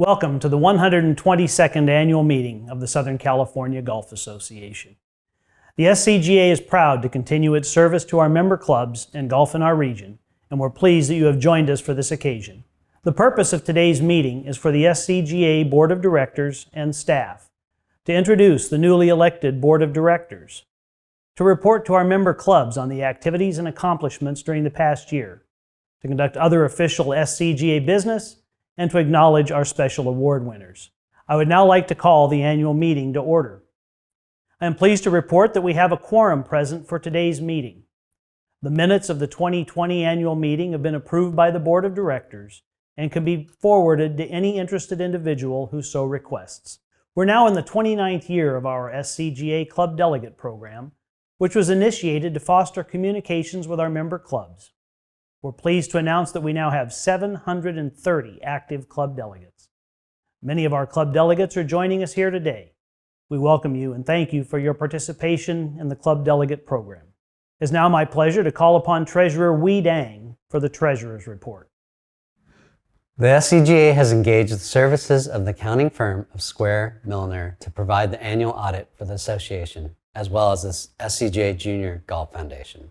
Welcome to the 122nd annual meeting of the Southern California Golf Association. The SCGA is proud to continue its service to our member clubs and golf in our region, and we're pleased that you have joined us for this occasion. The purpose of today's meeting is for the SCGA Board of Directors and staff to introduce the newly elected Board of Directors, to report to our member clubs on the activities and accomplishments during the past year, to conduct other official SCGA business, and to acknowledge our special award winners. I would now like to call the annual meeting to order. I am pleased to report that we have a quorum present for today's meeting. The minutes of the 2020 annual meeting have been approved by the Board of Directors and can be forwarded to any interested individual who so requests. We're now in the 29th year of our SCGA Club Delegate program, which was initiated to foster communications with our member clubs. We're pleased to announce that we now have 730 active club delegates. Many of our club delegates are joining us here today. We welcome you and thank you for your participation in the Club Delegate program. It is now my pleasure to call upon Treasurer Wee Dang for the Treasurer's Report. The SCGA has engaged the services of the accounting firm of Square Milliner to provide the annual audit for the association, as well as the SCGA Junior Golf Foundation.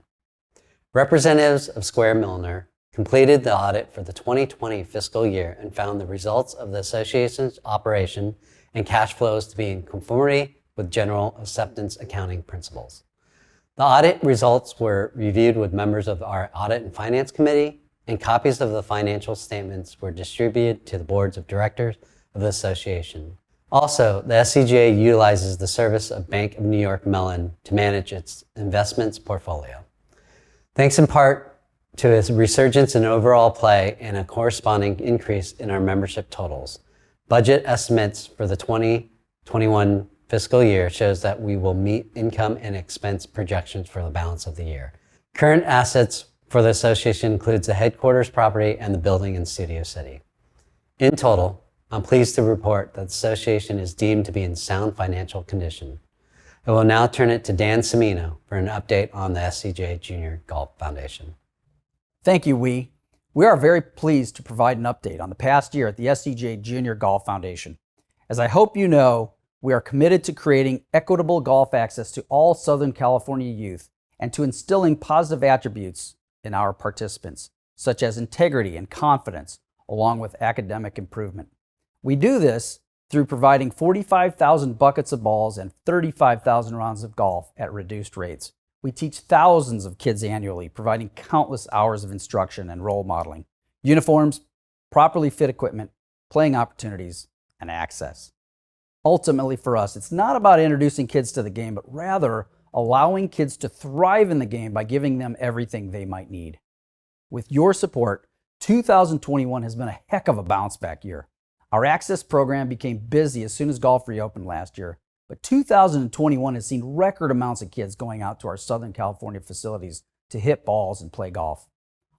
Representatives of Square Milliner completed the audit for the 2020 fiscal year and found the results of the association's operation and cash flows to be in conformity with general acceptance accounting principles. The audit results were reviewed with members of our Audit and Finance Committee, and copies of the financial statements were distributed to the boards of directors of the association. Also, the SCGA utilizes the service of Bank of New York Mellon to manage its investments portfolio. Thanks in part to its resurgence in overall play and a corresponding increase in our membership totals, budget estimates for the 2021 fiscal year shows that we will meet income and expense projections for the balance of the year. Current assets for the association includes the headquarters property and the building in Studio City. In total, I'm pleased to report that the association is deemed to be in sound financial condition. I will now turn it to Dan Cimino for an update on the SCGA Junior Golf Foundation. Thank you, Wee. We are very pleased to provide an update on the past year at the SCGA Junior Golf Foundation. As I hope you know, we are committed to creating equitable golf access to all Southern California youth and to instilling positive attributes in our participants, such as integrity and confidence, along with academic improvement. We do this through providing 45,000 buckets of balls and 35,000 rounds of golf at reduced rates. We teach thousands of kids annually, providing countless hours of instruction and role modeling, uniforms, properly fit equipment, playing opportunities, and access. Ultimately for us, it's not about introducing kids to the game, but rather allowing kids to thrive in the game by giving them everything they might need. With your support, 2021 has been a heck of a bounce back year. Our access program became busy as soon as golf reopened last year, but 2021 has seen record amounts of kids going out to our Southern California facilities to hit balls and play golf.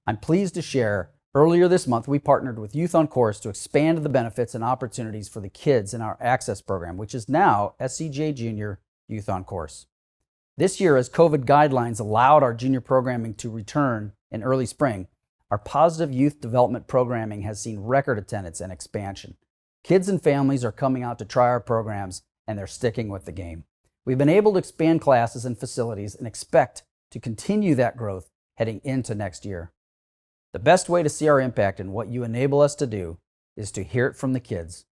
I'm pleased to share, earlier this month we partnered with Youth on Course to expand the benefits and opportunities for the kids in our access program, which is now SCGA Junior Youth on Course. This year, as COVID guidelines allowed our junior programming to return in early spring, our positive youth development programming has seen record attendance and expansion. Kids and families are coming out to try our programs, and they're sticking with the game. We've been able to expand classes and facilities and expect to continue that growth heading into next year. The best way to see our impact and what you enable us to do is to hear it from the kids.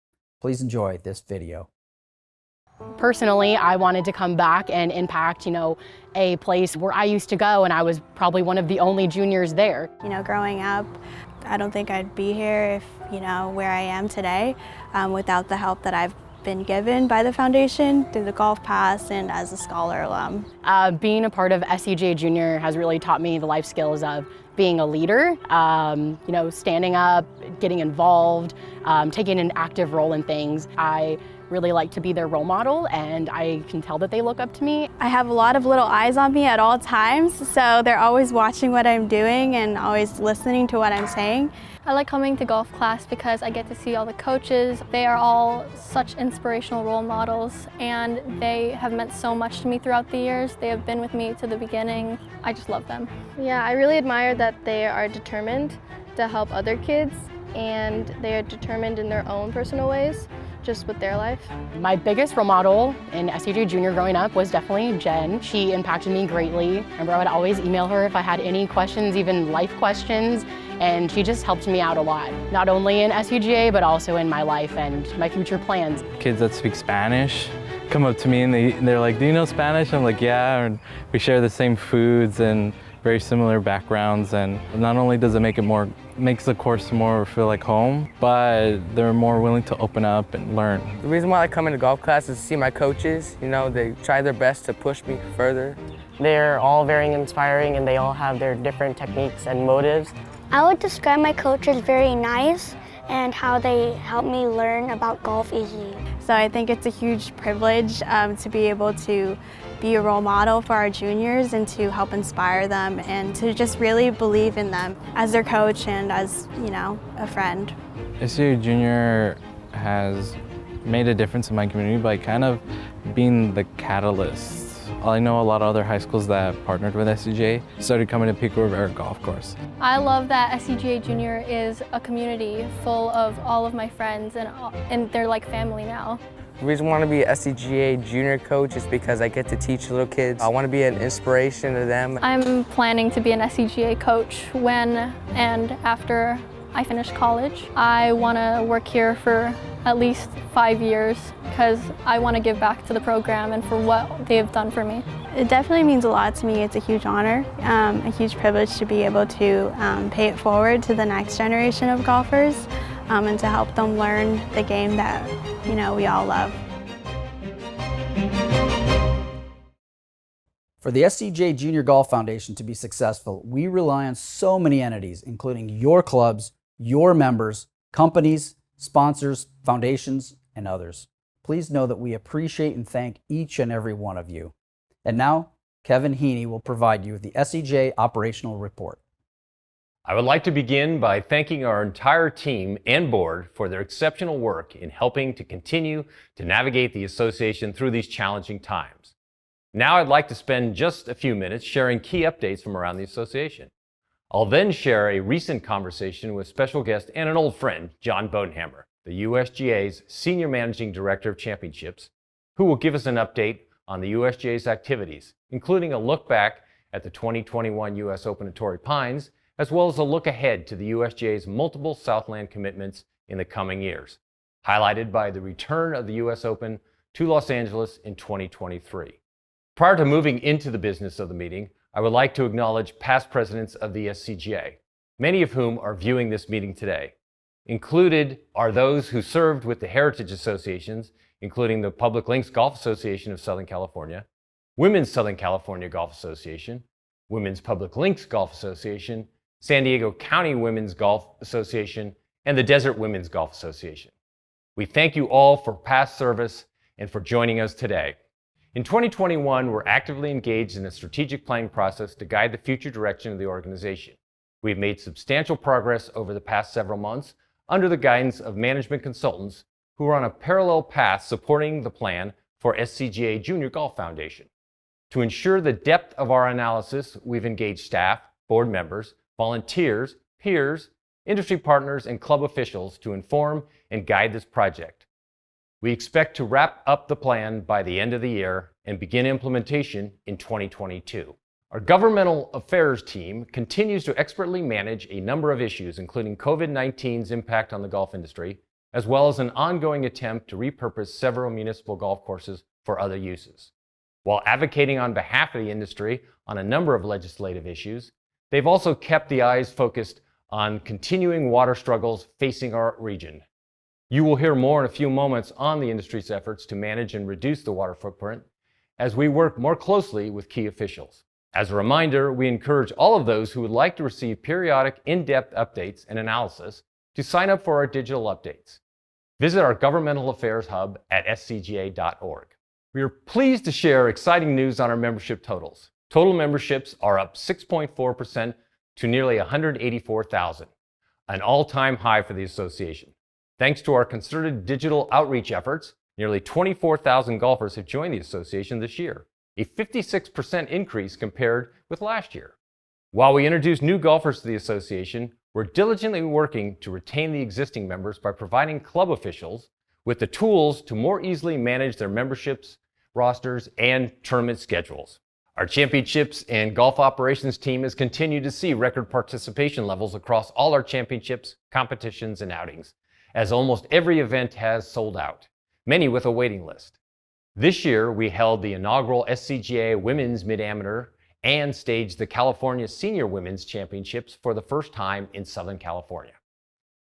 Please enjoy this video. Personally, I wanted to come back and impact, a place where I used to go, and I was probably one of the only juniors there. Growing up, I don't think I'd be here if, where I am today, without the help that I've been given by the foundation through the golf pass and as a scholar alum. Being a part of SCGA Junior has really taught me the life skills of being a leader, standing up, getting involved, taking an active role in things. I really like to be their role model, and I can tell that they look up to me. I have a lot of little eyes on me at all times, so they're always watching what I'm doing and always listening to what I'm saying. I like coming to golf class because I get to see all the coaches. They are all such inspirational role models, and they have meant so much to me throughout the years. They have been with me to the beginning. I just love them. Yeah, I really admire that they are determined to help other kids, and they are determined in their own personal ways, just with their life. My biggest role model in SCJ Junior growing up was definitely Jen. She impacted me greatly. I remember I would always email her if I had any questions, even life questions, and she just helped me out a lot, not only in SCGA, but also in my life and my future plans. Kids that speak Spanish come up to me and they're like, do you know Spanish? I'm like, yeah, and we share the same foods and very similar backgrounds, and not only does it makes the course more feel like home, but they're more willing to open up and learn. The reason why I come into golf class is to see my coaches. You know, they try their best to push me further. They're all very inspiring, and they all have their different techniques and motives. I would describe my coach as very nice and how they help me learn about golf easily. So I think it's a huge privilege to be able to be a role model for our juniors and to help inspire them and to just really believe in them as their coach and as, you know, a friend. SCJ Junior has made a difference in my community by kind of being the catalyst. I know a lot of other high schools that partnered with SCJ started coming to Pico Rivera Golf Course. I love that SCGA Junior is a community full of all of my friends, and they're like family now. The reason I want to be an SCGA junior coach is because I get to teach little kids. I want to be an inspiration to them. I'm planning to be an SCGA coach when and after I finish college. I want to work here for at least 5 years because I want to give back to the program and for what they've done for me. It definitely means a lot to me. It's a huge honor, a huge privilege to be able to pay it forward to the next generation of golfers and to help them learn the game that, you know, we all love. For the SCJ Junior Golf Foundation to be successful, we rely on so many entities, including your clubs, your members, companies, sponsors, foundations, and others. Please know that we appreciate and thank each and every one of you. And now, Kevin Heaney will provide you with the Sej Operational Report. I would like to begin by thanking our entire team and board for their exceptional work in helping to continue to navigate the association through these challenging times. Now I'd like to spend just a few minutes sharing key updates from around the association. I'll then share a recent conversation with special guest and an old friend, John Bodenhamer, the USGA's Senior Managing Director of Championships, who will give us an update on the USGA's activities, including a look back at the 2021 US Open at Torrey Pines, as well as a look ahead to the USGA's multiple Southland commitments in the coming years, highlighted by the return of the US Open to Los Angeles in 2023. Prior to moving into the business of the meeting, I would like to acknowledge past presidents of the SCGA, many of whom are viewing this meeting today. Included are those who served with the Heritage Associations, including the Public Links Golf Association of Southern California, Women's Southern California Golf Association, Women's Public Links Golf Association, San Diego County Women's Golf Association, and the Desert Women's Golf Association. We thank you all for past service and for joining us today. In 2021, we're actively engaged in a strategic planning process to guide the future direction of the organization. We've made substantial progress over the past several months under the guidance of management consultants who are on a parallel path supporting the plan for SCGA Junior Golf Foundation. To ensure the depth of our analysis, we've engaged staff, board members, volunteers, peers, industry partners, and club officials to inform and guide this project. We expect to wrap up the plan by the end of the year and begin implementation in 2022. Our governmental affairs team continues to expertly manage a number of issues, including COVID-19's impact on the golf industry, as well as an ongoing attempt to repurpose several municipal golf courses for other uses. While advocating on behalf of the industry on a number of legislative issues, they've also kept the eyes focused on continuing water struggles facing our region. You will hear more in a few moments on the industry's efforts to manage and reduce the water footprint as we work more closely with key officials. As a reminder, we encourage all of those who would like to receive periodic in-depth updates and analysis to sign up for our digital updates. visit our governmental affairs hub at scga.org. We are pleased to share exciting news on our membership totals. Total memberships are up 6.4% to nearly 184,000, an all-time high for the association. Thanks to our concerted digital outreach efforts, nearly 24,000 golfers have joined the association this year, a 56% increase compared with last year. While we introduce new golfers to the association, we're diligently working to retain the existing members by providing club officials with the tools to more easily manage their memberships, rosters, and tournament schedules. Our championships and golf operations team has continued to see record participation levels across all our championships, competitions, and outings, as almost every event has sold out, many with a waiting list. This year, we held the inaugural SCGA Women's Mid-Amateur and staged the California Senior Women's Championships for the first time in Southern California.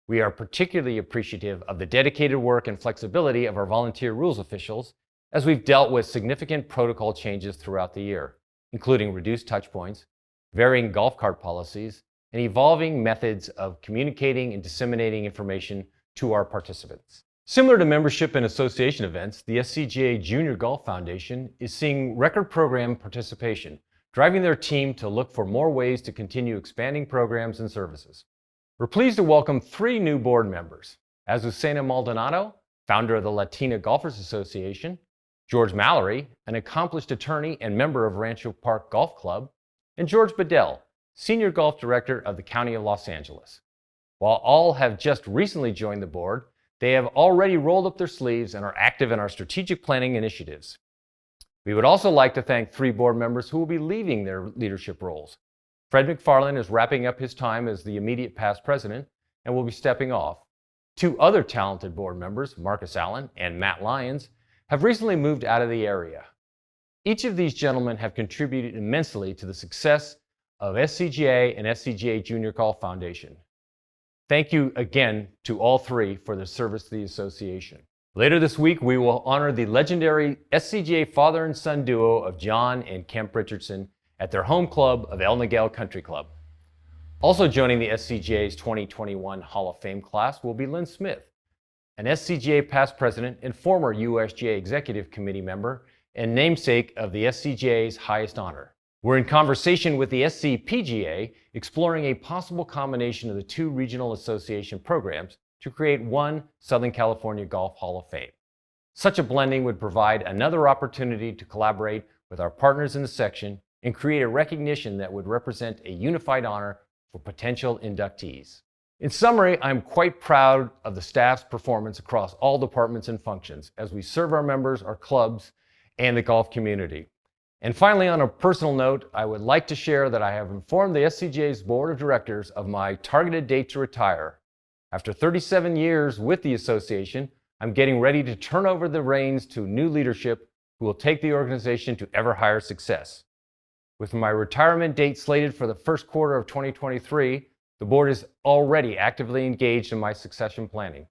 We are particularly appreciative of the dedicated work and flexibility of our volunteer rules officials as we've dealt with significant protocol changes throughout the year, including reduced touch points, varying golf cart policies, and evolving methods of communicating and disseminating information to our participants. Similar to membership and association events, the SCGA Junior Golf Foundation is seeing record program participation, driving their team to look for more ways to continue expanding programs and services. We're pleased to welcome 3 new board members: Azucena Maldonado, founder of the Latina Golfers Association; George Mallory, an accomplished attorney and member of Rancho Park Golf Club; and George Bedell, Senior Golf Director of the County of Los Angeles. While all have just recently joined the board, they have already rolled up their sleeves and are active in our strategic planning initiatives. We would also like to thank 3 board members who will be leaving their leadership roles. Fred McFarland is wrapping up his time as the immediate past president and will be stepping off. 2 other talented board members, Marcus Allen and Matt Lyons, have recently moved out of the area. Each of these gentlemen have contributed immensely to the success of SCGA and SCGA Junior Golf Foundation. Thank you again to all 3 for their service to the association. Later this week, we will honor the legendary SCGA father and son duo of John and Kemp Richardson at their home club of El Niguel Country Club. Also joining the SCGA's 2021 Hall of Fame class will be Lin Smith, an SCGA past president and former USGA Executive Committee member and namesake of the SCGA's highest honor. We're in conversation with the SCPGA, exploring a possible combination of the 2 regional association programs to create one Southern California Golf Hall of Fame. Such a blending would provide another opportunity to collaborate with our partners in the section and create a recognition that would represent a unified honor for potential inductees. In summary, I'm quite proud of the staff's performance across all departments and functions as we serve our members, our clubs, and the golf community. And finally, on a personal note, I would like to share that I have informed the SCGA's Board of Directors of my targeted date to retire. After 37 years with the association, I'm getting ready to turn over the reins to new leadership who will take the organization to ever higher success. With my retirement date slated for the first quarter of 2023, the board is already actively engaged in my succession planning.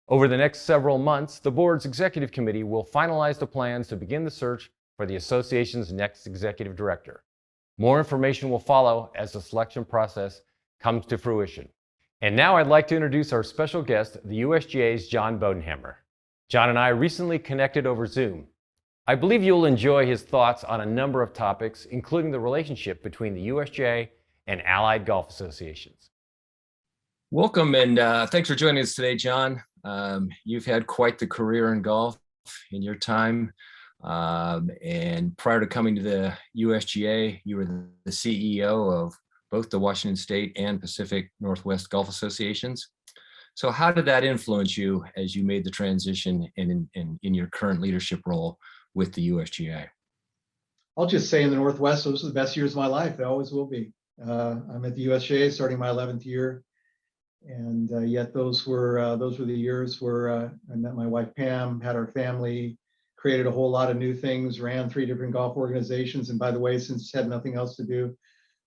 Over the next several months, the board's executive committee will finalize the plans to begin the search for the association's next executive director. More information will follow as the selection process comes to fruition. And now I'd like to introduce our special guest, the USGA's John Bodenhamer. John and I recently connected over Zoom. I believe you'll enjoy his thoughts on a number of topics, including the relationship between the USGA and allied golf associations. Welcome, and thanks for joining us today, John. You've had quite the career in golf in your time. And prior to coming to the USGA, you were the CEO of both the Washington State and Pacific Northwest Golf Associations. So how did that influence you as you made the transition in your current leadership role with the USGA? I'll just say in the Northwest, those are the best years of my life. They always will be. I'm at the USGA starting my 11th year. And yet those were the years where I met my wife, Pam, had our family, created a whole lot of new things, ran 3 different golf organizations. And by the way, since had nothing else to do,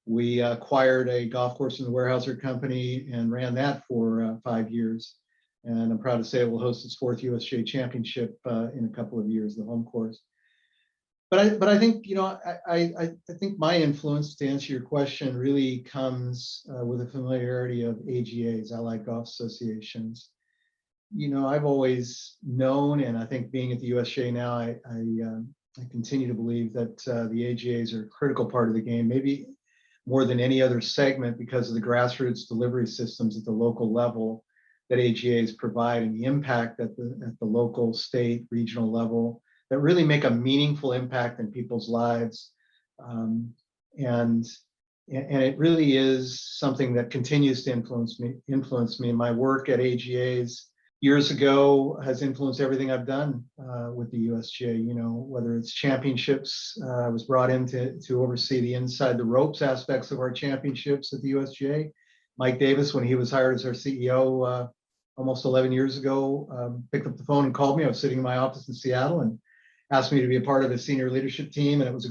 we acquired a golf course in the Weyerhaeuser Company and ran that for 5 years. And I'm proud to say it will host its 4th USGA Championship in a couple of years, the home course. But I think, I think my influence, to answer your question, really comes with a familiarity of AGAs, Allied Golf Associations. I've always known, and I think being at the USGA now, I continue to believe that the AGAs are a critical part of the game, maybe more than any other segment because of the grassroots delivery systems at the local level that AGAs provide and the impact at the local, state, regional level that really make a meaningful impact in people's lives. And it really is something that continues to influence me. My work at AGAs years ago has influenced everything I've done with the USGA. Whether it's championships, I was brought in to oversee the inside the ropes aspects of our championships at the USGA. Mike Davis, when he was hired as our CEO almost 11 years ago, picked up the phone and called me. I was sitting in my office in Seattle and asked me to be a part of the senior leadership team, and it was a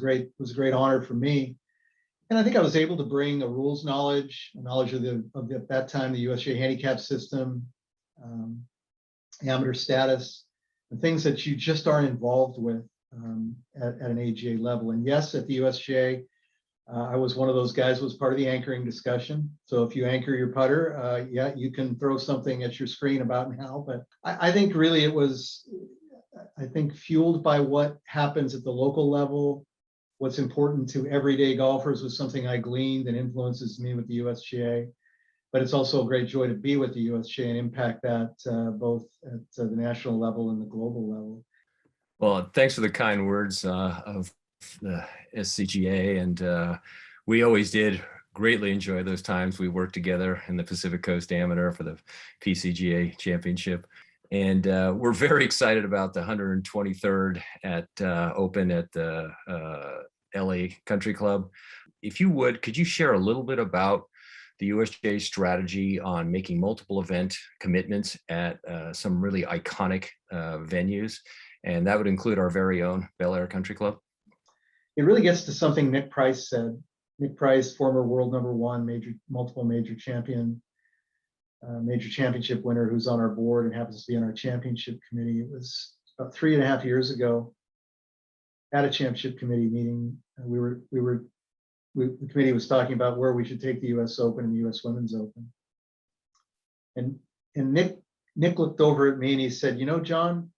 great honor for me. And I think I was able to bring a rules knowledge, a knowledge of at that time the USGA Handicapped system, amateur status, and things that you just aren't involved with at an AGA level. And yes, at the USGA, I was one of those guys who was part of the anchoring discussion. So if you anchor your putter, yeah, you can throw something at your screen about and how. But I think really it was, fueled by what happens at the local level. What's important to everyday golfers was something I gleaned and influences me with the USGA. But it's also a great joy to be with the USGA and impact that both at the national level and the global level. Well, thanks for the kind words of the SCGA. And we always did greatly enjoy those times we worked together in the Pacific Coast Amateur for the PCGA Championship. And we're very excited about the 123rd at Open at the LA Country Club. If you would, could you share a little bit about the USGA strategy on making multiple event commitments at some really iconic venues? And that would include our very own Bel Air Country Club. It really gets to something Nick Price said. Nick Price, former world #1, multiple major champion, major championship winner who's on our board and happens to be on our championship committee. It was about 3.5 years ago at a championship committee meeting. The committee was talking about where we should take the US Open and the US Women's Open. And Nick looked over at me and he said, John,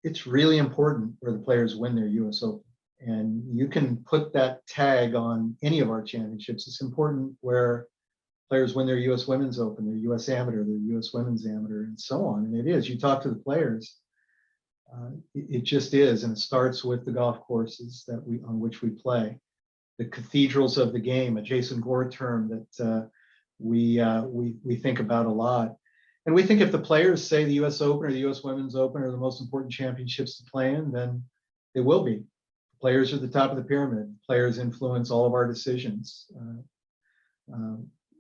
it's really important where the players win their US Open. And you can put that tag on any of our championships. It's important where players win their US Women's Open, their US Amateur, their US Women's Amateur, and so on. And it is. You talk to the players, it just is. And it starts with the golf courses on which we play, the cathedrals of the game, a Jason Gore term that we think about a lot. And we think if the players say the US Open or the US Women's Open are the most important championships to play in, then they will be. Players are at the top of the pyramid. Players influence all of our decisions.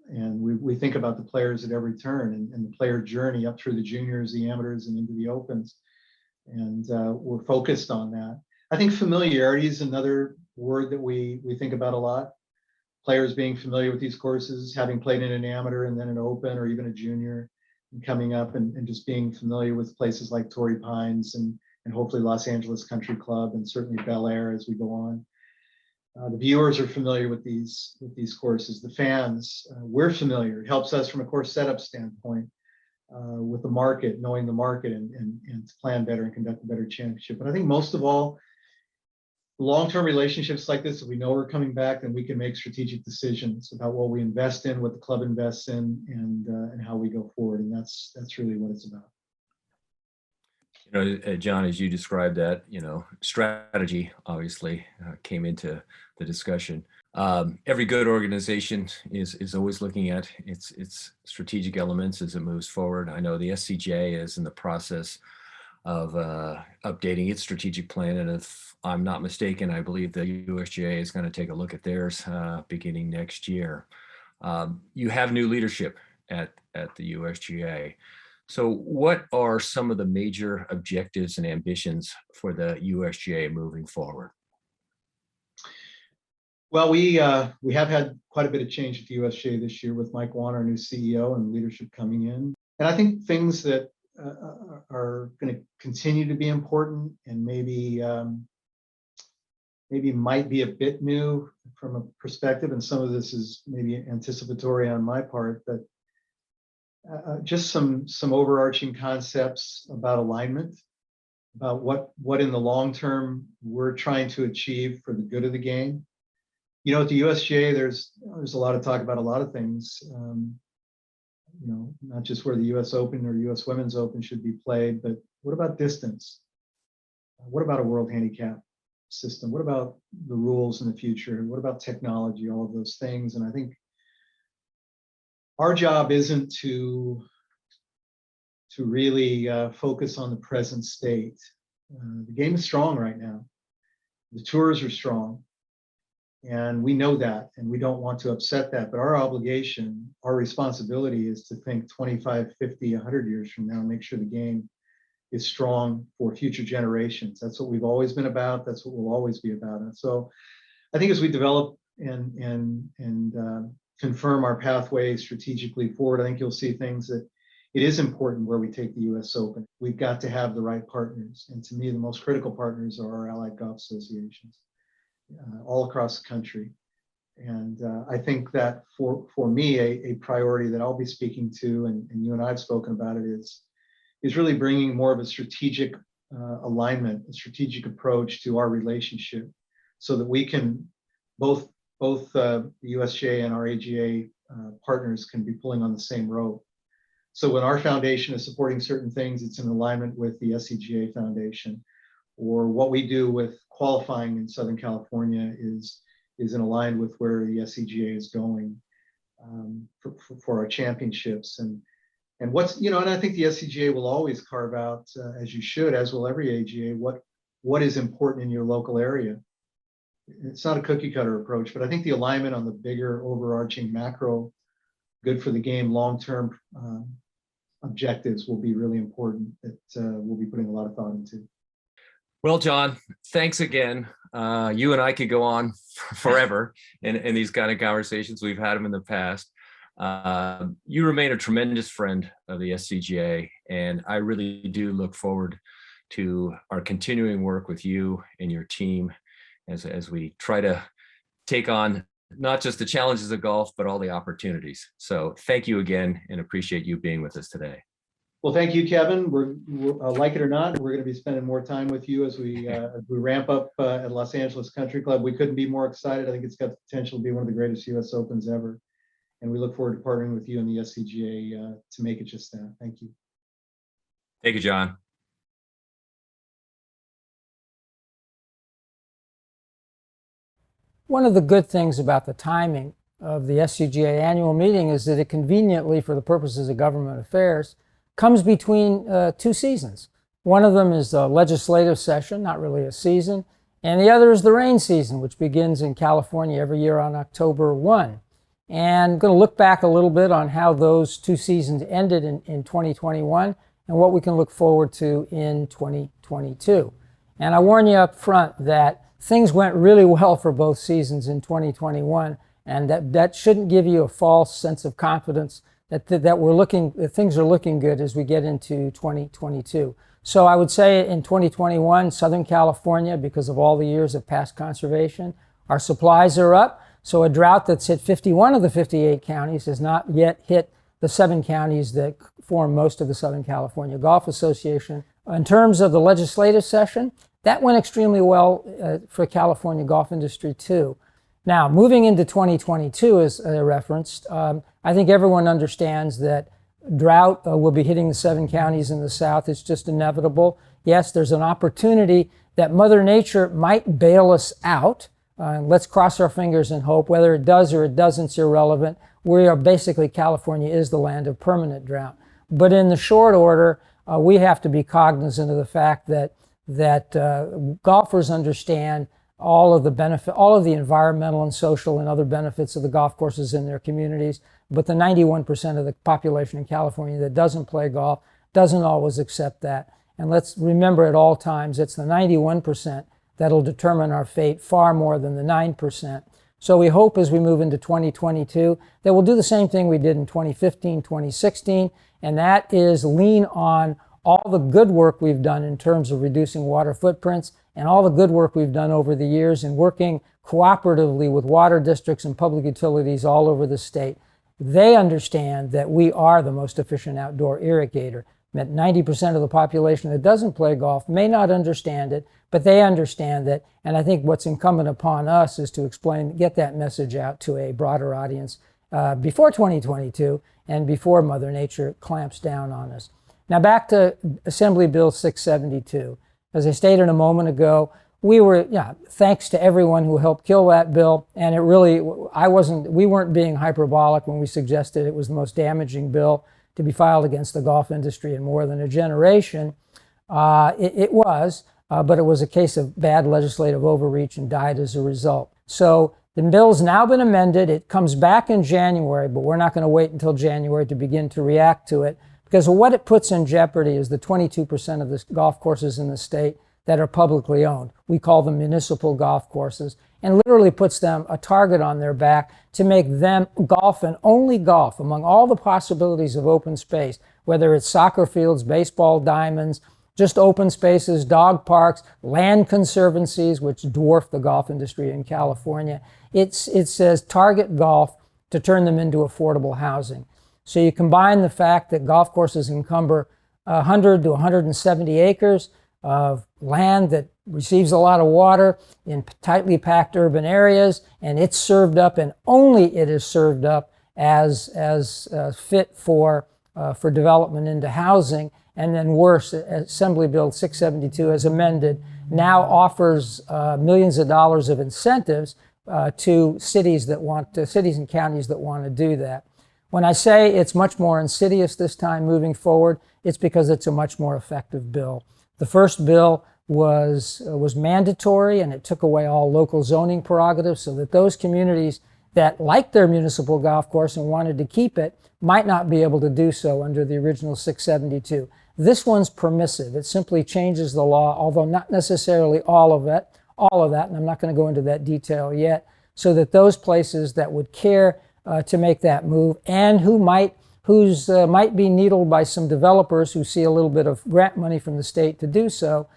And we think about the players at every turn and the player journey up through the juniors, the amateurs, and into the opens. And we're focused on that. I think familiarity is another word that we think about a lot. Players being familiar with these courses, having played in an amateur and then an open or even a junior, and coming up and just being familiar with places like Torrey Pines and hopefully Los Angeles Country Club and certainly Bel Air as we go on. The viewers are familiar with these courses. The fans, we're familiar. It helps us from a course setup standpoint with the market, knowing the market and to plan better and conduct a better championship. But I think most of all, long-term relationships like this, if we know we're coming back, then we can make strategic decisions about what we invest in, what the club invests in, and how we go forward. And that's really what it's about. John, as you described that, strategy obviously came into the discussion. Every good organization is always looking at its strategic elements as it moves forward. I know the SCGA is in the process of updating its strategic plan, and if I'm not mistaken, I believe the USGA is going to take a look at theirs beginning next year. You have new leadership at the USGA. So what are some of the major objectives and ambitions for the USGA moving forward? Well, we have had quite a bit of change at the USGA this year with Mike Wan, our new CEO, and leadership coming in. And I think things that are going to continue to be important and maybe might be a bit new from a perspective, and some of this is maybe anticipatory on my part, but just some overarching concepts about alignment, about what in the long term we're trying to achieve for the good of the game. You know, at the USGA, there's a lot of talk about a lot of things. You know, not just where the U.S. Open or U.S. Women's Open should be played, but what about distance? What about a world handicap system? What about the rules in the future? What about technology? All of those things. And I think our job isn't to really focus on the present state. The game is strong right now. The tours are strong. And we know that, and we don't want to upset that. But our obligation, our responsibility is to think 25, 50, 100 years from now and make sure the game is strong for future generations. That's what we've always been about. That's what we'll always be about. And so I think as we develop and confirm our pathway strategically forward, I think you'll see things that it is important where we take the US Open. We've got to have the right partners. And to me, the most critical partners are our allied golf associations all across the country. And I think that for me, a priority that I'll be speaking to, and you and I have spoken about it, is really bringing more of a strategic alignment, a strategic approach to our relationship so that we can both the USGA and our AGA partners can be pulling on the same rope. So when our foundation is supporting certain things, it's in alignment with the Scga Foundation, or what we do with qualifying in Southern California is in aligned with where the Scga is going for our championships. And what's, you know, and I think the Scga will always carve out, as you should, as will every AGA, what is important in your local area. It's not a cookie cutter approach, but I think the alignment on the bigger overarching macro, good for the game, long-term objectives will be really important that we'll be putting a lot of thought into. Well, John, thanks again. You and I could go on forever in these kind of conversations. We've had them in the past. You remain a tremendous friend of the Scga, and I really do look forward to our continuing work with you and your team as we try to take on not just the challenges of golf, but all the opportunities. So thank you again, and appreciate you being with us today. Well, thank you, Kevin. We're like it or not, we're going to be spending more time with you as we ramp up at Los Angeles Country Club. We couldn't be more excited. I think it's got the potential to be one of the greatest U.S. Opens ever. And we look forward to partnering with you and the Scga to make it just that. Thank you. Thank you, John. One of the good things about the timing of the Scga annual meeting is that it conveniently, for the purposes of government affairs, comes between two seasons. One of them is the legislative session, not really a season, and the other is the rain season, which begins in California every year on October 1. And I'm going to look back a little bit on how those two seasons ended in 2021 and what we can look forward to in 2022. And I warn you up front that things went really well for both seasons in 2021, and that shouldn't give you a false sense of confidence that things are looking good as we get into 2022. So I would say in 2021, Southern California, because of all the years of past conservation, our supplies are up. So a drought that's hit 51 of the 58 counties has not yet hit the 7 counties that form most of the Southern California Golf Association. In terms of the legislative session, that went extremely well for the California golf industry too. Now, moving into 2022, as referenced, I think everyone understands that drought will be hitting the 7 counties in the South. It's just inevitable. Yes, there's an opportunity that Mother Nature might bail us out. Let's cross our fingers and hope. Whether it does or it doesn't is irrelevant. We are basically, California is the land of permanent drought. But in the short order, we have to be cognizant of the fact that golfers understand all of the environmental and social and other benefits of the golf courses in their communities. But the 91% of the population in California that doesn't play golf doesn't always accept that. And let's remember at all times, it's the 91% that'll determine our fate far more than the 9%. So we hope as we move into 2022 that we'll do the same thing we did in 2015, 2016, and that is lean on all the good work we've done in terms of reducing water footprints and all the good work we've done over the years in working cooperatively with water districts and public utilities all over the state. They understand that we are the most efficient outdoor irrigator. That 90% of the population that doesn't play golf may not understand it, but they understand it. And I think what's incumbent upon us is to get that message out to a broader audience before 2022 and before Mother Nature clamps down on us. Now back to Assembly Bill 672. As I stated a moment ago, we were, thanks to everyone who helped kill that bill, and we weren't being hyperbolic when we suggested it was the most damaging bill to be filed against the golf industry in more than a generation. It was, but it was a case of bad legislative overreach and died as a result. So the bill's now been amended. It comes back in January, but we're not going to wait until January to begin to react to it, because what it puts in jeopardy is the 22% of the golf courses in the state that are publicly owned. We call them municipal golf courses, and literally puts them a target on their back to make them golf and only golf among all the possibilities of open space, whether it's soccer fields, baseball diamonds, just open spaces, dog parks, land conservancies, which dwarf the golf industry in California. It says target golf to turn them into affordable housing. So you combine the fact that golf courses encumber 100 to 170 acres of land that receives a lot of water in tightly packed urban areas, and it's served up, and only it is served up as fit for development into housing. And then worse, Assembly Bill 672 as amended now offers millions of dollars of incentives to cities and counties that want to do that. When I say it's much more insidious this time moving forward, it's because it's a much more effective bill. The first bill was mandatory, and it took away all local zoning prerogatives so that those communities that liked their municipal golf course and wanted to keep it might not be able to do so under the original 672. This one's permissive. It simply changes the law, although not necessarily all of that, and I'm not going to go into that detail yet, so that those places that would care to make that move and who might be needled by some developers who see a little bit of grant money from the state to do so,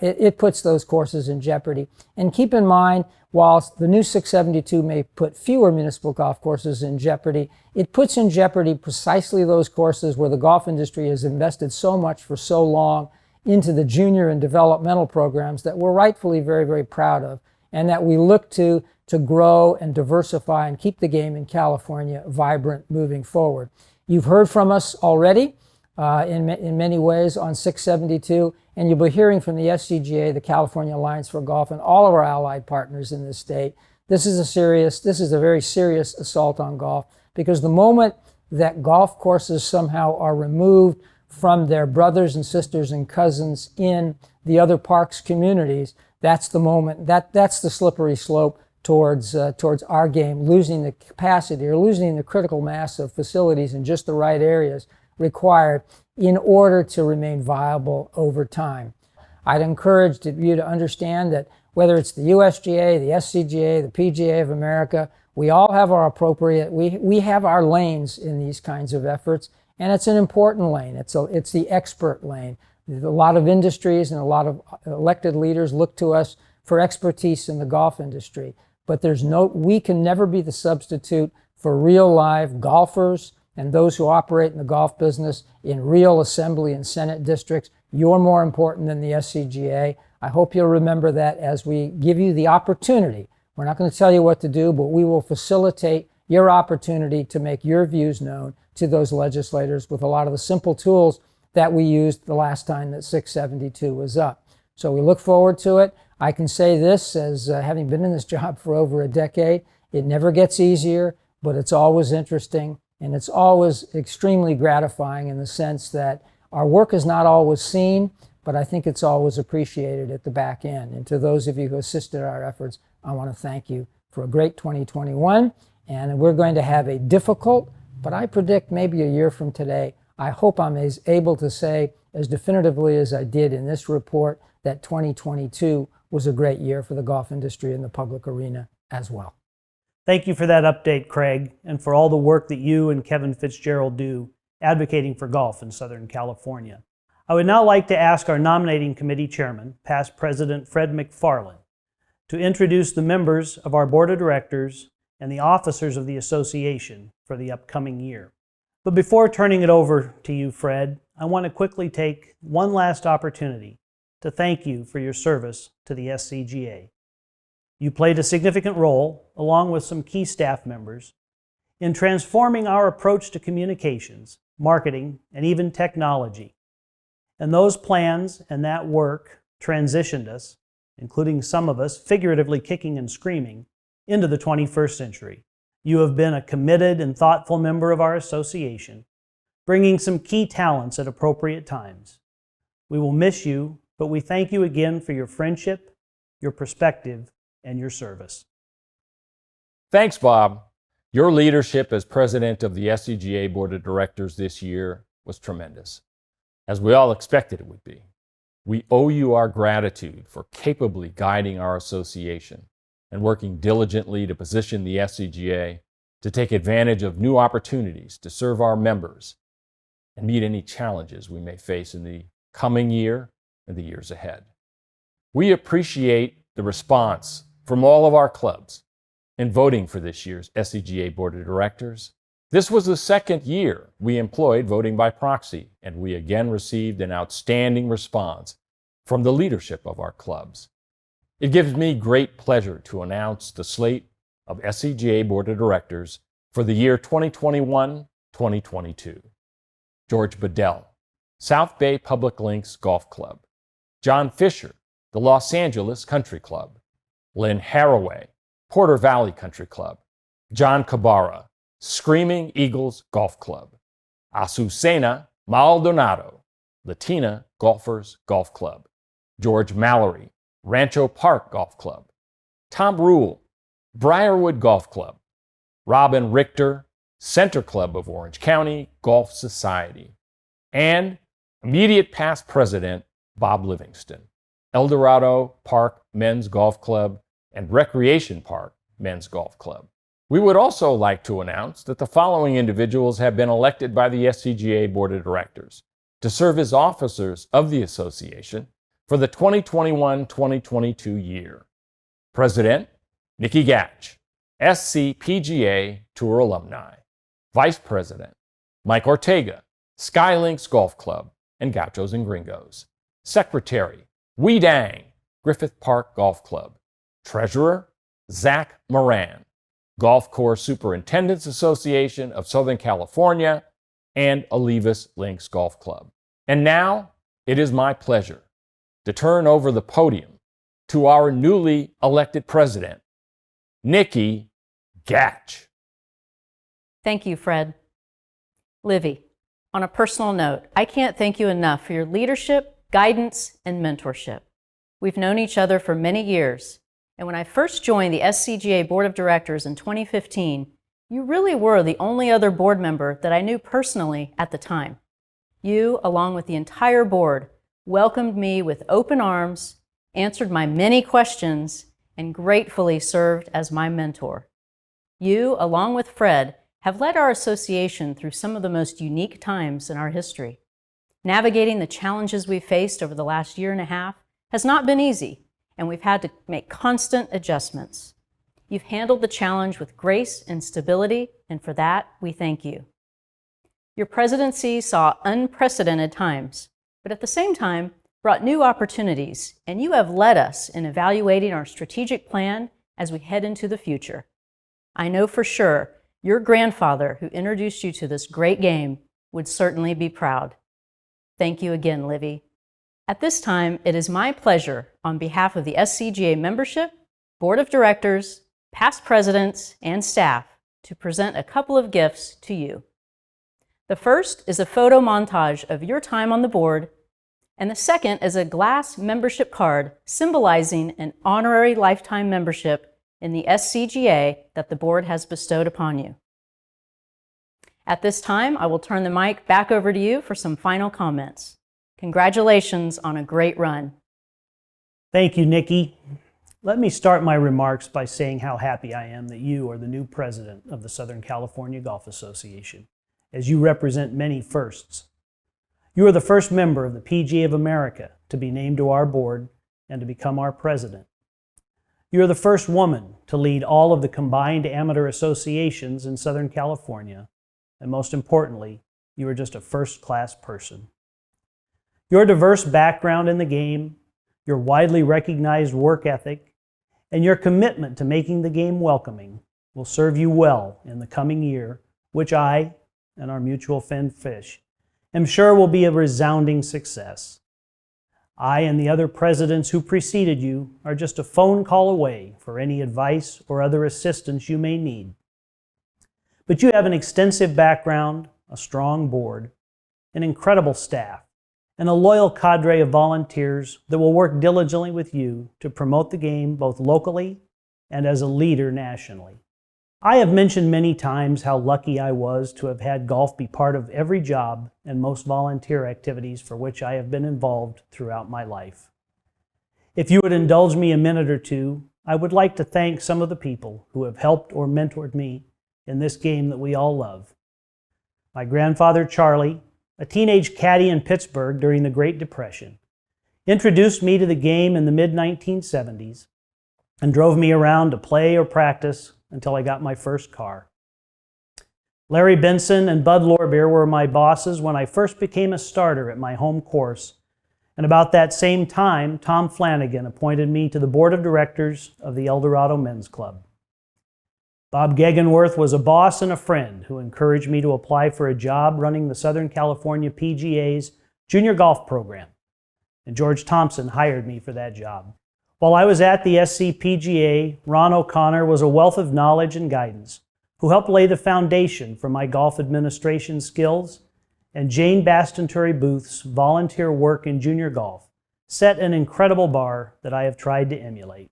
it puts those courses in jeopardy. And keep in mind, whilst the new 672 may put fewer municipal golf courses in jeopardy, it puts in jeopardy precisely those courses where the golf industry has invested so much for so long into the junior and developmental programs that we're rightfully very, very proud of, and that we look to grow and diversify and keep the game in California vibrant moving forward. You've heard from us already in many ways on 672, and you'll be hearing from the SCGA, the California Alliance for Golf, and all of our allied partners in the state. This is a very serious assault on golf, because the moment that golf courses somehow are removed from their brothers and sisters and cousins in the other parks communities, that's the moment, that's the slippery slope towards our game losing the capacity or losing the critical mass of facilities in just the right areas required in order to remain viable over time. I'd encourage you to understand that whether it's the USGA, the SCGA, the PGA of America, we all have our appropriate, we have our lanes in these kinds of efforts, and it's an important lane. It's the expert lane. A lot of industries and a lot of elected leaders look to us for expertise in the golf industry. But we can never be the substitute for real live golfers and those who operate in the golf business in real assembly and senate districts. You're more important than the SCGA. I hope you'll remember that as we give you the opportunity. We're not going to tell you what to do, but we will facilitate your opportunity to make your views known to those legislators with a lot of the simple tools that we used the last time that 672 was up. So we look forward to it. I can say this as having been in this job for over a decade, it never gets easier, but it's always interesting, and it's always extremely gratifying in the sense that our work is not always seen, but I think it's always appreciated at the back end. And to those of you who assisted our efforts, I want to thank you for a great 2021, and we're going to have a difficult, but I predict maybe a year from today, I hope I'm able to say as definitively as I did in this report that 2022 was a great year for the golf industry in the public arena as well. Thank you for that update, Craig, and for all the work that you and Kevin Fitzgerald do advocating for golf in Southern California. I would now like to ask our nominating committee chairman, past President Fred McFarland, to introduce the members of our board of directors and the officers of the association for the upcoming year. But before turning it over to you, Fred, I want to quickly take one last opportunity to thank you for your service to the SCGA. You played a significant role, along with some key staff members, in transforming our approach to communications, marketing, and even technology. And those plans and that work transitioned us, including some of us figuratively kicking and screaming, into the 21st century. You have been a committed and thoughtful member of our association, bringing some key talents at appropriate times. We will miss you, but we thank you again for your friendship, your perspective, and your service. Thanks, Bob. Your leadership as president of the SCGA Board of Directors this year was tremendous, as we all expected it would be. We owe you our gratitude for capably guiding our association and working diligently to position the SCGA to take advantage of new opportunities to serve our members and meet any challenges we may face in the coming year and the years ahead. We appreciate the response from all of our clubs in voting for this year's SCGA Board of Directors. This was the second year we employed voting by proxy, and we again received an outstanding response from the leadership of our clubs. It gives me great pleasure to announce the slate of SCGA Board of Directors for the year 2021-2022. George Bedell, South Bay Public Links Golf Club. John Fisher, the Los Angeles Country Club. Lynn Haraway, Porter Valley Country Club. John Cabarra, Screaming Eagles Golf Club. Azucena Maldonado, Latina Golfers Golf Club. George Mallory, Rancho Park Golf Club. Tom Rule, Briarwood Golf Club. Robin Richter, Center Club of Orange County Golf Society. And immediate past president Bob Livingston, Eldorado Park Men's Golf Club and Recreation Park Men's Golf Club. We would also like to announce that the following individuals have been elected by the SCGA Board of Directors to serve as officers of the association for the 2021-2022 year. President, Nikki Gatch, SCPGA Tour Alumni. Vice President, Mike Ortega, Skylinks Golf Club and Gauchos and Gringos. Secretary, Wee Dang, Griffith Park Golf Club. Treasurer, Zach Moran, Golf Course Superintendents Association of Southern California and Olivas Links Golf Club. And now it is my pleasure to turn over the podium to our newly elected president, Nikki Gatch. Thank you, Fred. Livy, on a personal note, I can't thank you enough for your leadership, guidance, and mentorship. We've known each other for many years, and when I first joined the SCGA Board of Directors in 2015, you really were the only other board member that I knew personally at the time. You, along with the entire board, welcomed me with open arms, answered my many questions, and gratefully served as my mentor. You, along with Fred, have led our association through some of the most unique times in our history. Navigating the challenges we've faced over the last year and a half has not been easy, and we've had to make constant adjustments. You've handled the challenge with grace and stability, and for that, we thank you. Your presidency saw unprecedented times, but at the same time, brought new opportunities, and you have led us in evaluating our strategic plan as we head into the future. I know for sure your grandfather, who introduced you to this great game, would certainly be proud. Thank you again, Livy. At this time, it is my pleasure, on behalf of the SCGA membership, Board of Directors, past presidents, and staff, to present a couple of gifts to you. The first is a photo montage of your time on the board, and the second is a glass membership card symbolizing an honorary lifetime membership in the SCGA that the board has bestowed upon you. At this time, I will turn the mic back over to you for some final comments. Congratulations on a great run. Thank you, Nikki. Let me start my remarks by saying how happy I am that you are the new president of the Southern California Golf Association, as you represent many firsts. You are the first member of the PGA of America to be named to our board and to become our president. You are the first woman to lead all of the combined amateur associations in Southern California, and most importantly, you are just a first-class person. Your diverse background in the game, your widely recognized work ethic, and your commitment to making the game welcoming will serve you well in the coming year, which I, and our mutual friend Fish, am sure will be a resounding success. I and the other presidents who preceded you are just a phone call away for any advice or other assistance you may need. But you have an extensive background, a strong board, an incredible staff, and a loyal cadre of volunteers that will work diligently with you to promote the game both locally and as a leader nationally. I have mentioned many times how lucky I was to have had golf be part of every job and most volunteer activities for which I have been involved throughout my life. If you would indulge me a minute or two, I would like to thank some of the people who have helped or mentored me in this game that we all love. My grandfather Charlie, a teenage caddy in Pittsburgh during the Great Depression, introduced me to the game in the mid-1970s and drove me around to play or practice until I got my first car. Larry Benson and Bud Lorbeer were my bosses when I first became a starter at my home course, and about that same time, Tom Flanagan appointed me to the board of directors of the Eldorado Men's Club. Bob Gegenworth was a boss and a friend who encouraged me to apply for a job running the Southern California PGA's junior golf program, and George Thompson hired me for that job. While I was at the SCPGA, Ron O'Connor was a wealth of knowledge and guidance who helped lay the foundation for my golf administration skills, and Jane Bastentury Booth's volunteer work in junior golf set an incredible bar that I have tried to emulate.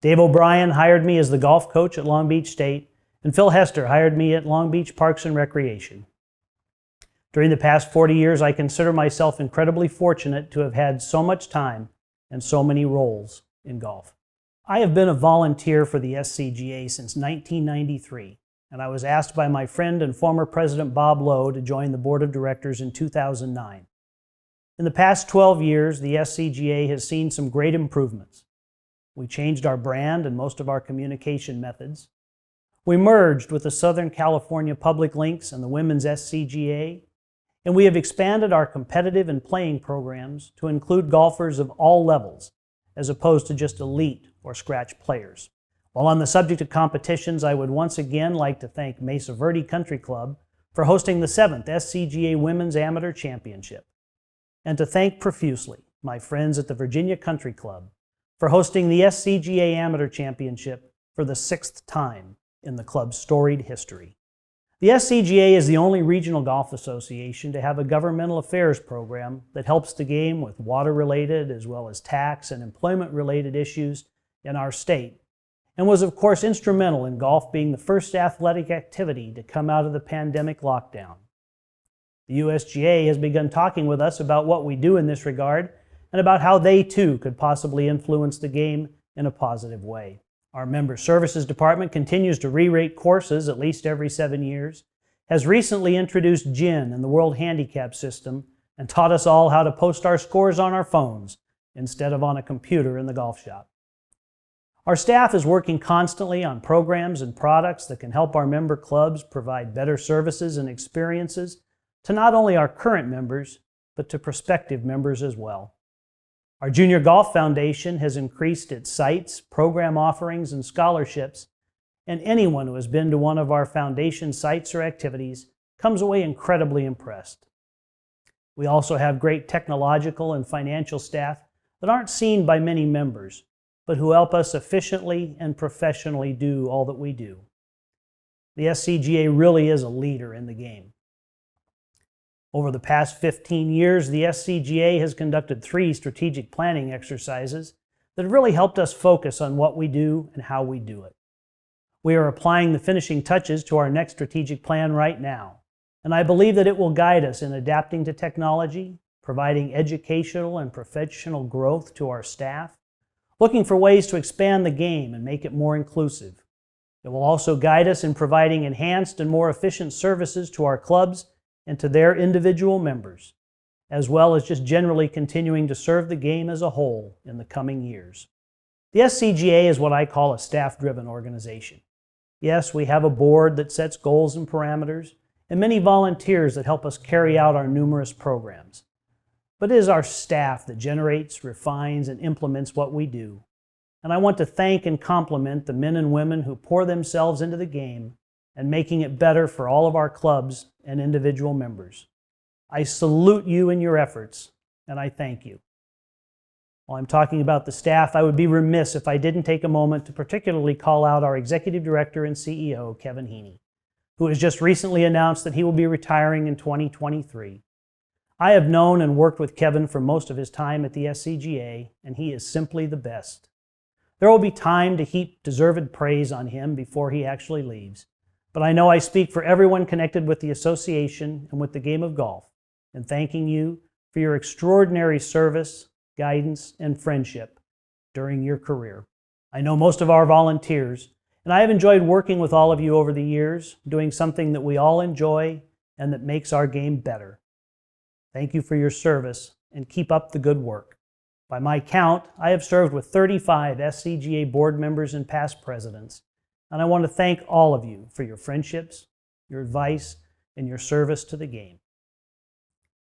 Dave O'Brien hired me as the golf coach at Long Beach State, and Phil Hester hired me at Long Beach Parks and Recreation. During the past 40 years, I consider myself incredibly fortunate to have had so much time and so many roles in golf. I have been a volunteer for the SCGA since 1993, and I was asked by my friend and former president Bob Lowe to join the board of directors in 2009. In the past 12 years, the SCGA has seen some great improvements. We changed our brand and most of our communication methods. We merged with the Southern California Public Links and the Women's SCGA, and we have expanded our competitive and playing programs to include golfers of all levels, as opposed to just elite or scratch players. While on the subject of competitions, I would once again like to thank Mesa Verde Country Club for hosting the 7th SCGA Women's Amateur Championship, and to thank profusely my friends at the Virginia Country Club for hosting the SCGA Amateur Championship for the 6th time in the club's storied history. The SCGA is the only regional golf association to have a governmental affairs program that helps the game with water-related as well as tax and employment-related issues in our state, and was of course instrumental in golf being the first athletic activity to come out of the pandemic lockdown. The USGA has begun talking with us about what we do in this regard and about how they too could possibly influence the game in a positive way. Our Member Services Department continues to re-rate courses at least every 7 years, has recently introduced GIN and the World Handicapped system, and taught us all how to post our scores on our phones instead of on a computer in the golf shop. Our staff is working constantly on programs and products that can help our member clubs provide better services and experiences to not only our current members, but to prospective members as well. Our Junior Golf Foundation has increased its sites, program offerings, and scholarships, and anyone who has been to one of our foundation sites or activities comes away incredibly impressed. We also have great technological and financial staff that aren't seen by many members, but who help us efficiently and professionally do all that we do. The SCGA really is a leader in the game. Over the past 15 years, the SCGA has conducted 3 strategic planning exercises that have really helped us focus on what we do and how we do it. We are applying the finishing touches to our next strategic plan right now, and I believe that it will guide us in adapting to technology, providing educational and professional growth to our staff, looking for ways to expand the game and make it more inclusive. It will also guide us in providing enhanced and more efficient services to our clubs and to their individual members, as well as just generally continuing to serve the game as a whole in the coming years. The SCGA is what I call a staff-driven organization. Yes, we have a board that sets goals and parameters, and many volunteers that help us carry out our numerous programs. But it is our staff that generates, refines, and implements what we do. And I want to thank and compliment the men and women who pour themselves into the game and making it better for all of our clubs and individual members. I salute you in your efforts, and I thank you. While I'm talking about the staff, I would be remiss if I didn't take a moment to particularly call out our Executive Director and CEO, Kevin Heaney, who has just recently announced that he will be retiring in 2023. I have known and worked with Kevin for most of his time at the SCGA, and he is simply the best. There will be time to heap deserved praise on him before he actually leaves, but I know I speak for everyone connected with the association and with the game of golf in thanking you for your extraordinary service, guidance, and friendship during your career. I know most of our volunteers, and I have enjoyed working with all of you over the years, doing something that we all enjoy and that makes our game better. Thank you for your service, and keep up the good work. By my count, I have served with 35 SCGA board members and past presidents, and I want to thank all of you for your friendships, your advice, and your service to the game.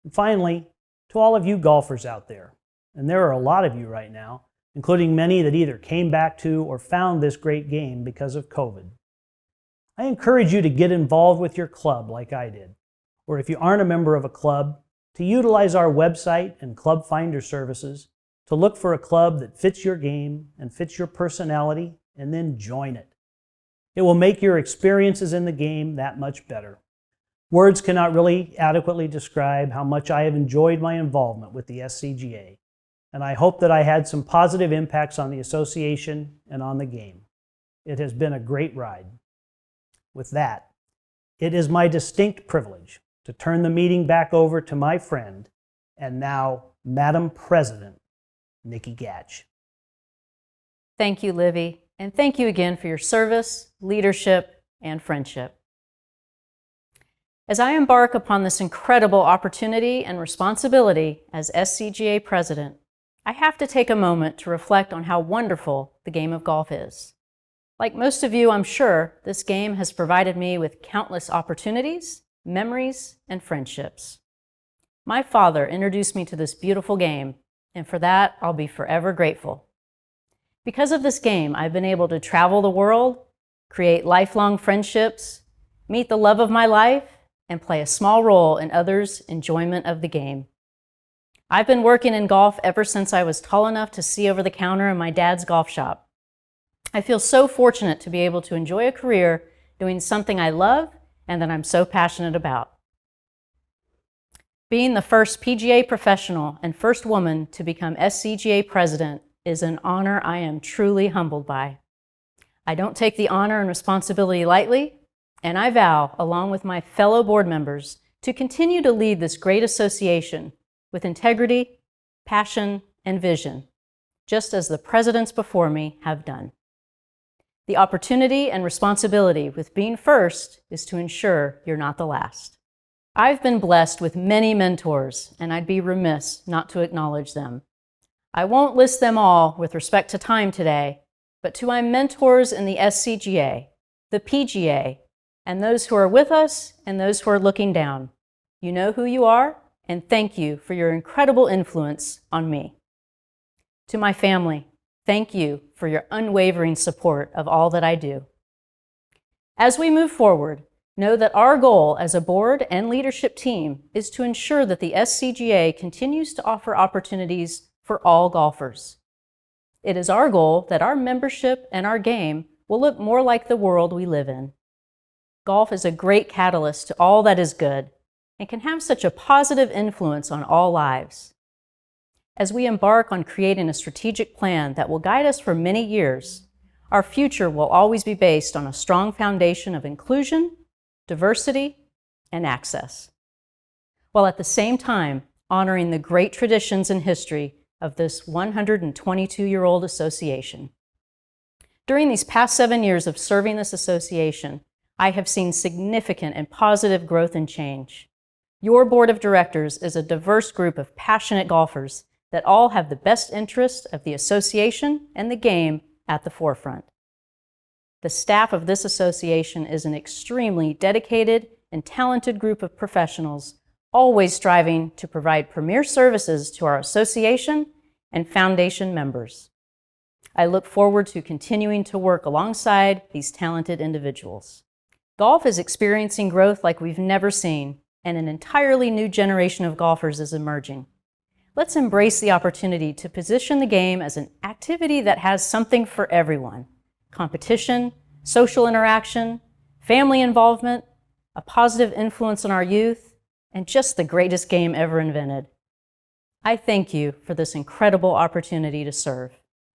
And finally, to all of you golfers out there, and there are a lot of you right now, including many that either came back to or found this great game because of COVID. I encourage you to get involved with your club like I did, or if you aren't a member of a club, to utilize our website and club finder services to look for a club that fits your game and fits your personality, and then join it. It will make your experiences in the game that much better. Words cannot really adequately describe how much I have enjoyed my involvement with the SCGA, and I hope that I had some positive impacts on the association and on the game. It has been a great ride. With that, it is my distinct privilege to turn the meeting back over to my friend and now Madam President, Nikki Gatch. Thank you, Livy, and thank you again for your service, leadership, and friendship. As I embark upon this incredible opportunity and responsibility as SCGA President, I have to take a moment to reflect on how wonderful the game of golf is. Like most of you, I'm sure, this game has provided me with countless opportunities, memories, and friendships. My father introduced me to this beautiful game, and for that, I'll be forever grateful. Because of this game, I've been able to travel the world, create lifelong friendships, meet the love of my life, and play a small role in others' enjoyment of the game. I've been working in golf ever since I was tall enough to see over the counter in my dad's golf shop. I feel so fortunate to be able to enjoy a career doing something I love and that I'm so passionate about. Being the first PGA professional and first woman to become SCGA president is an honor I am truly humbled by. I don't take the honor and responsibility lightly, and I vow, along with my fellow board members, to continue to lead this great association with integrity, passion, and vision, just as the presidents before me have done. The opportunity and responsibility with being first is to ensure you're not the last. I've been blessed with many mentors, and I'd be remiss not to acknowledge them. I won't list them all with respect to time today, but to my mentors in the SCGA, the PGA, and those who are with us and those who are looking down, you know who you are, and thank you for your incredible influence on me. To my family, thank you for your unwavering support of all that I do. As we move forward, know that our goal as a board and leadership team is to ensure that the SCGA continues to offer opportunities for all golfers. It is our goal that our membership and our game will look more like the world we live in. Golf is a great catalyst to all that is good and can have such a positive influence on all lives. As we embark on creating a strategic plan that will guide us for many years, our future will always be based on a strong foundation of inclusion, diversity, and access, while at the same time honoring the great traditions and history of this 122-year-old association. During these past 7 years of serving this association, I have seen significant and positive growth and change. Your board of directors is a diverse group of passionate golfers that all have the best interest of the association and the game at the forefront. The staff of this association is an extremely dedicated and talented group of professionals, always striving to provide premier services to our association and foundation members. I look forward to continuing to work alongside these talented individuals. Golf is experiencing growth like we've never seen, and an entirely new generation of golfers is emerging. Let's embrace the opportunity to position the game as an activity that has something for everyone: competition, social interaction, family involvement, a positive influence on our youth, and just the greatest game ever invented. I thank you for this incredible opportunity to serve.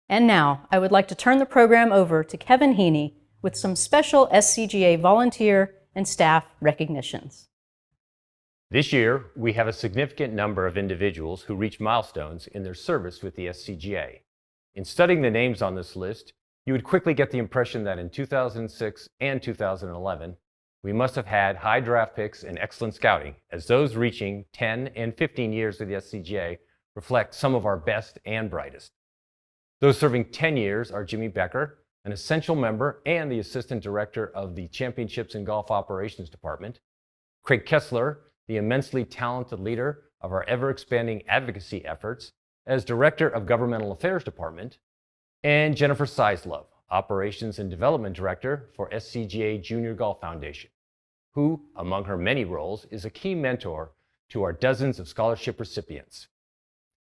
And now, I would like to turn the program over to Kevin Heaney with some special SCGA volunteer and staff recognitions. This year, we have a significant number of individuals who reach milestones in their service with the SCGA. In studying the names on this list, you would quickly get the impression that in 2006 and 2011, we must have had high draft picks and excellent scouting, as those reaching 10 and 15 years with the SCGA reflect some of our best and brightest. Those serving 10 years are Jimmy Becker, an essential member and the Assistant Director of the Championships and Golf Operations Department, Craig Kessler, the immensely talented leader of our ever-expanding advocacy efforts as Director of Governmental Affairs Department, and Jennifer Seislove, Operations and Development Director for SCGA Junior Golf Foundation, who, among her many roles, is a key mentor to our dozens of scholarship recipients.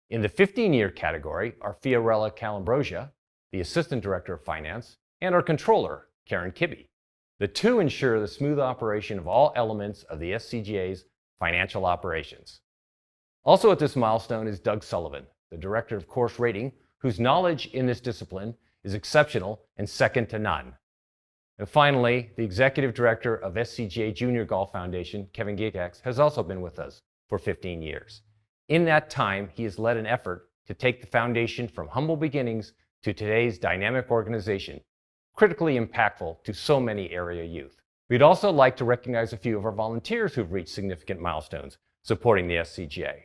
In the 15-year category are Fiorella Calambrosia, the Assistant Director of Finance, and our Controller, Karen Kibbe. The two ensure the smooth operation of all elements of the SCGA's financial operations. Also at this milestone is Doug Sullivan, the Director of Course Rating, whose knowledge in this discipline is exceptional and second to none. And finally, the Executive Director of SCGA Junior Golf Foundation, Kevin Gagax, has also been with us for 15 years. In that time, he has led an effort to take the foundation from humble beginnings to today's dynamic organization, critically impactful to so many area youth. We'd also like to recognize a few of our volunteers who've reached significant milestones supporting the SCGA.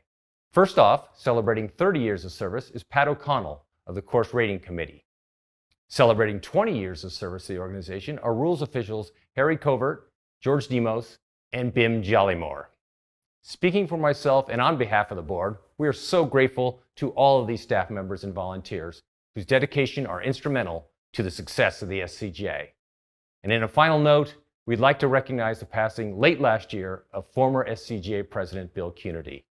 First off, celebrating 30 years of service is Pat O'Connell of the Course Rating Committee. Celebrating 20 years of service to the organization are rules officials Harry Covert, George Demos, and Bim Jollymore. Speaking for myself and on behalf of the board, we are so grateful to all of these staff members and volunteers whose dedication are instrumental to the success of the SCGA. And in a final note, we'd like to recognize the passing late last year of former SCGA President Bill Cunity.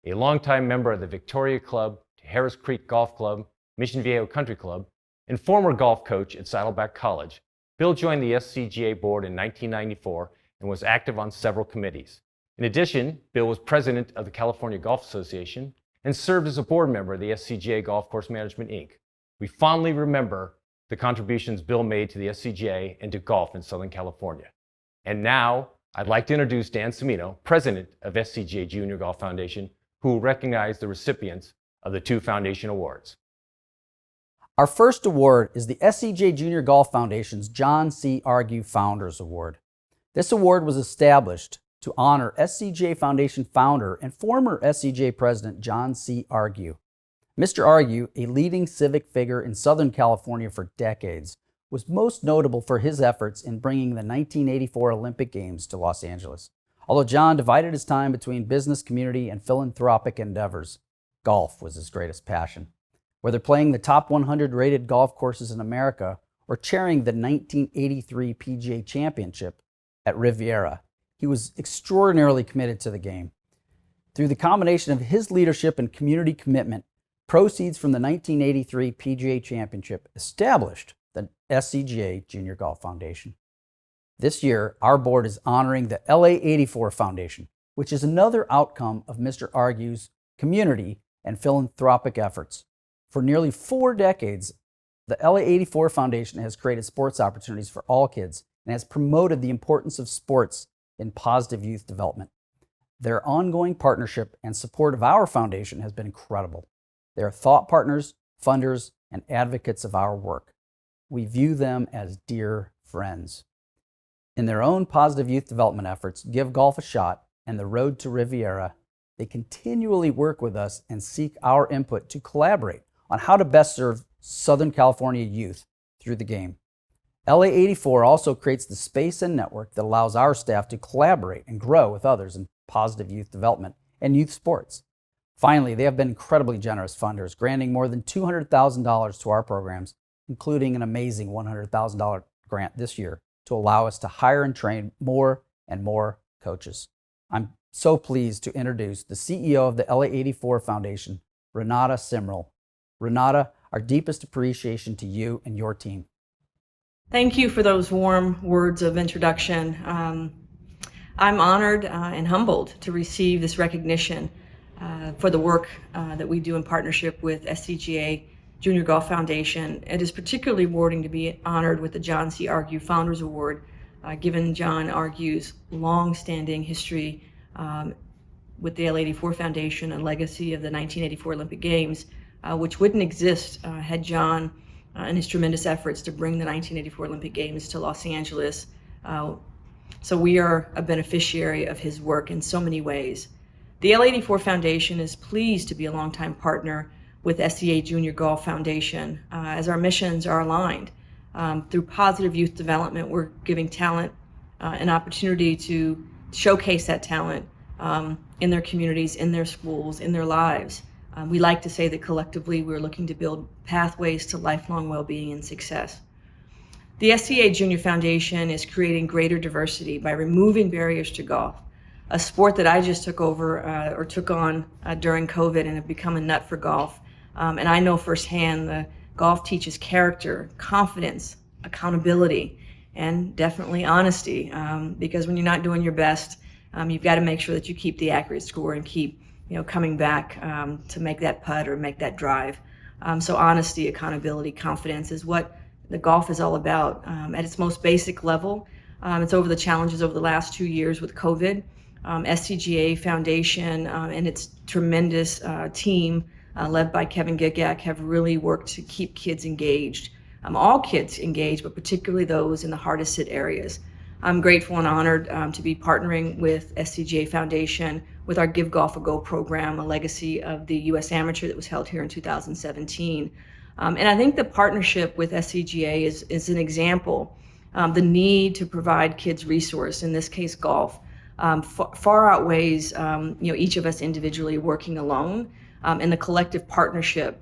A longtime member of the Victoria Club, Harris Creek Golf Club, Mission Viejo Country Club, and former golf coach at Saddleback College, Bill joined the SCGA board in 1994 and was active on several committees. In addition, Bill was president of the California Golf Association and served as a board member of the SCGA Golf Course Management, Inc. We fondly remember the contributions Bill made to the SCGA and to golf in Southern California. And now, I'd like to introduce Dan Cimino, president of SCGA Junior Golf Foundation, who will recognize the recipients of the two foundation awards. Our first award is the SCGA Junior Golf Foundation's John C. Argue Founders Award. This award was established to honor SCGA Foundation founder and former SCGA president John C. Argue. Mr. Argue, a leading civic figure in Southern California for decades, was most notable for his efforts in bringing the 1984 Olympic Games to Los Angeles. Although John divided his time between business, community, and philanthropic endeavors, golf was his greatest passion. Whether playing the top 100 rated golf courses in America or chairing the 1983 Pga Championship at Riviera, he was extraordinarily committed to the game. Through the combination of his leadership and community commitment, proceeds from the 1983 Pga Championship established the SCGA Junior Golf Foundation. This year, our board is honoring the LA84 Foundation, which is another outcome of Mr. Argue's community and philanthropic efforts. For nearly 4 decades, the LA84 Foundation has created sports opportunities for all kids and has promoted the importance of sports in positive youth development. Their ongoing partnership and support of our foundation has been incredible. They are thought partners, funders, and advocates of our work. We view them as dear friends. In their own positive youth development efforts, Give Golf a Shot and the Road to Riviera They continually work with us and seek our input to collaborate on how to best serve Southern California youth through the game. LA 84 also creates the space and network that allows our staff to collaborate and grow with others in positive youth development and youth sports. Finally, they have been incredibly generous funders, granting more than $200,000 to our programs, including an amazing $100,000 grant this year to allow us to hire and train more and more coaches. I'm so pleased to introduce the CEO of the LA 84 Foundation, Renata Simrel. Renata, our deepest appreciation to you and your team. Thank you for those warm words of introduction. I'm honored and humbled to receive this recognition for the work that we do in partnership with Scga Junior Golf Foundation. It is particularly rewarding to be honored with the John C. Argue Founders Award, given John Argue's long-standing history with the LA 84 Foundation and legacy of the 1984 Olympic Games, which wouldn't exist had John and his tremendous efforts to bring the 1984 Olympic Games to Los Angeles. So we are a beneficiary of his work in so many ways. The LA 84 Foundation is pleased to be a longtime partner with Scga Junior Golf Foundation, as our missions are aligned. Through positive youth development, we're giving talent an opportunity to showcase that talent in their communities, in their schools, in their lives. We like to say that collectively we're looking to build pathways to lifelong well-being and success. The Scga Junior Foundation is creating greater diversity by removing barriers to golf, a sport that I just took on during COVID and have become a nut for golf. And I know firsthand the golf teaches character, confidence, accountability, and definitely honesty. Because when you're not doing your best, you've got to make sure that you keep the accurate score and keep coming back to make that putt or make that drive. So honesty, accountability, confidence is what the golf is all about. At its most basic level, it's over the challenges over the last 2 years with COVID. Scga Foundation and its tremendous team led by Kevin Gigak have really worked to keep kids engaged. All kids engaged, but particularly those in the hardest hit areas. I'm grateful and honored to be partnering with Scga Foundation with our Give Golf a Go program, a legacy of the U.S. Amateur that was held here in 2017. And I think the partnership with Scga is an example. The need to provide kids resource, in this case golf, far outweighs each of us individually working alone. And the collective partnership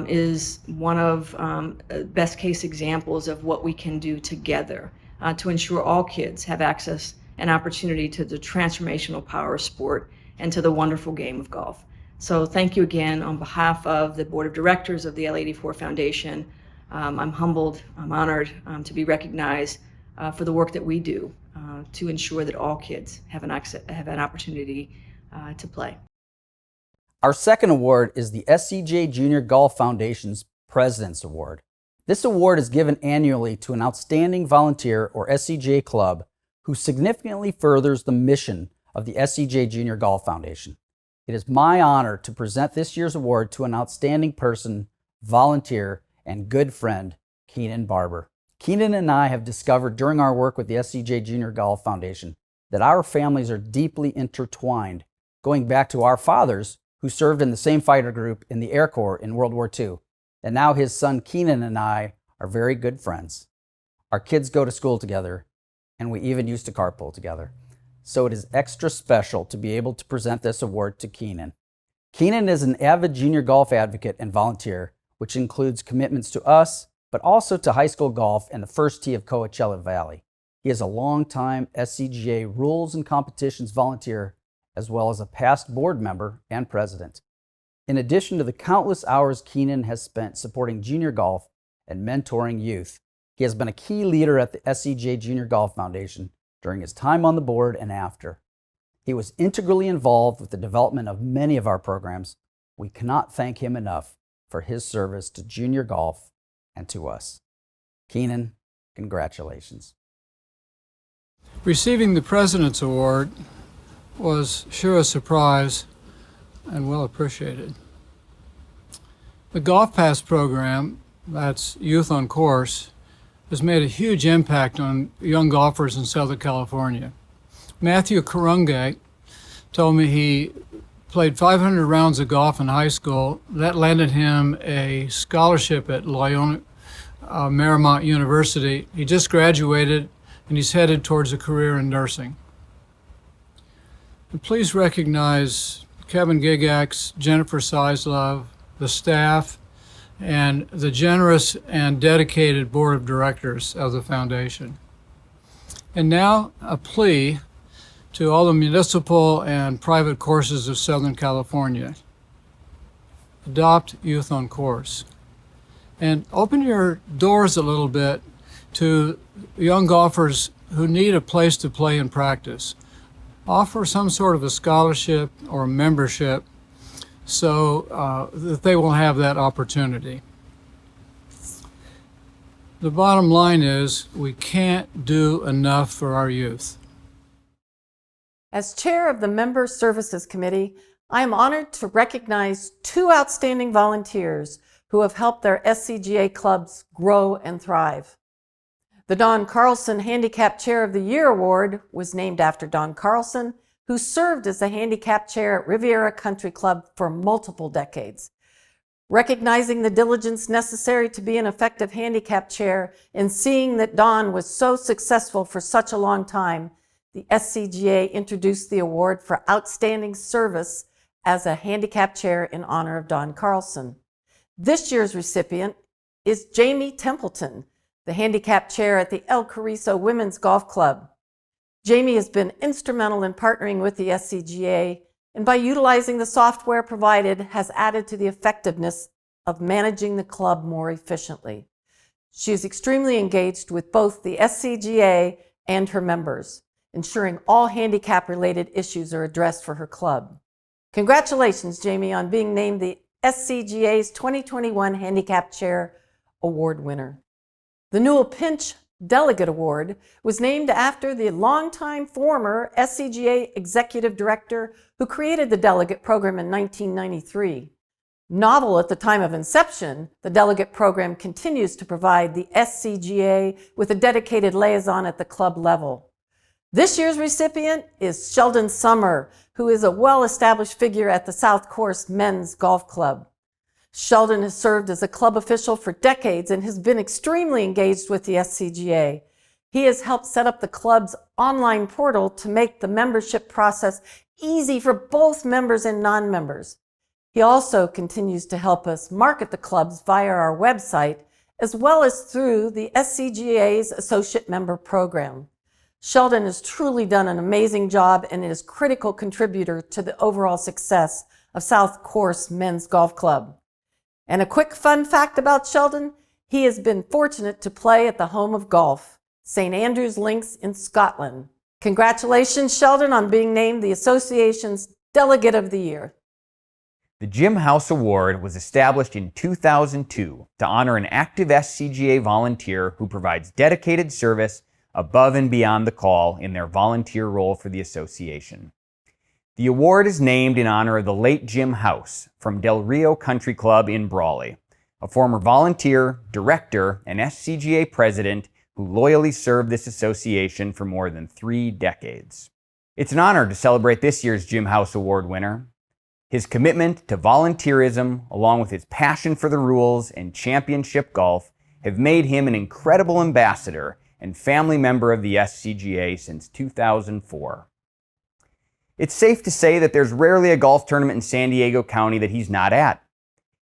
is one of best case examples of what we can do together to ensure all kids have access and opportunity to the transformational power of sport and to the wonderful game of golf. So thank you again on behalf of the Board of Directors of the LA 84 Foundation. I'm humbled, I'm honored to be recognized for the work that we do to ensure that all kids have an opportunity to play. Our second award is the Scga Junior Golf Foundation's President's Award. This award is given annually to an outstanding volunteer or Scga club who significantly furthers the mission of the Scga Junior Golf Foundation. It is my honor to present this year's award to an outstanding person, volunteer, and good friend, Keenan Barber. Keenan and I have discovered during our work with the Scga Junior Golf Foundation that our families are deeply intertwined, going back to our fathers who served in the same fighter group in the Air Corps in World War II. And now his son Keenan and I are very good friends. Our kids go to school together, and we even used to carpool together. So it is extra special to be able to present this award to Keenan. Keenan is an avid junior golf advocate and volunteer, which includes commitments to us, but also to high school golf and the first tee of Coachella Valley. He is a longtime Scga rules and competitions volunteer, as well as a past board member and president. In addition to the countless hours Keenan has spent supporting junior golf and mentoring youth, he has been a key leader at the Scga Junior Golf Foundation during his time on the board and after. He was integrally involved with the development of many of our programs. We cannot thank him enough for his service to junior golf and to us. Keenan, congratulations. Receiving the President's Award was sure a surprise and well appreciated. The Golf Pass program, that's Youth on Course, has made a huge impact on young golfers in Southern California. Matthew Karunge told me he played 500 rounds of golf in high school. That landed him a scholarship at Loyola Marymount University. He just graduated and he's headed towards a career in nursing. And please recognize Kevin Gigax, Jennifer Sizlove, the staff, and the generous and dedicated board of directors of the foundation. And now a plea to all the municipal and private courses of Southern California. Adopt Youth on Course. And open your doors a little bit to young golfers who need a place to play and practice. Offer some sort of a scholarship or a membership so that they will have that opportunity. The bottom line is we can't do enough for our youth. As chair of the Member Services Committee, I am honored to recognize two outstanding volunteers who have helped their SCGA clubs grow and thrive. The Don Carlson Handicapped Chair of the Year Award was named after Don Carlson, who served as the Handicapped Chair at Riviera Country Club for multiple decades. Recognizing the diligence necessary to be an effective handicap chair and seeing that Don was so successful for such a long time, the SCGA introduced the award for outstanding service as a handicap chair in honor of Don Carlson. This year's recipient is Jamie Templeton, the handicap chair at the El Carrizo Women's Golf Club. Jamie has been instrumental in partnering with the SCGA, and by utilizing the software provided has added to the effectiveness of managing the club more efficiently. She is extremely engaged with both the SCGA and her members, ensuring all handicap-related issues are addressed for her club. Congratulations, Jamie, on being named the SCGA's 2021 Handicap Chair Award winner. The Newell Pinch Delegate Award was named after the longtime former SCGA Executive Director who created the Delegate program in 1993. Novel at the time of inception, the Delegate program continues to provide the SCGA with a dedicated liaison at the club level. This year's recipient is Sheldon Summer, who is a well-established figure at the South Course Men's Golf Club. Sheldon has served as a club official for decades and has been extremely engaged with the SCGA. He has helped set up the club's online portal to make the membership process easy for both members and non-members. He also continues to help us market the clubs via our website, as well as through the SCGA's Associate Member Program. Sheldon has truly done an amazing job and is a critical contributor to the overall success of South Course Men's Golf Club. And a quick fun fact about Sheldon, he has been fortunate to play at the home of golf, St. Andrews Links in Scotland. Congratulations, Sheldon, on being named the association's Delegate of the Year. The Jim House Award was established in 2002 to honor an active SCGA volunteer who provides dedicated service above and beyond the call in their volunteer role for the association. The award is named in honor of the late Jim House from Del Rio Country Club in Brawley, a former volunteer, director, and SCGA president who loyally served this association for more than 3 decades. It's an honor to celebrate this year's Jim House Award winner. His commitment to volunteerism, along with his passion for the rules and championship golf, have made him an incredible ambassador and family member of the SCGA since 2004. It's safe to say that there's rarely a golf tournament in San Diego County that he's not at.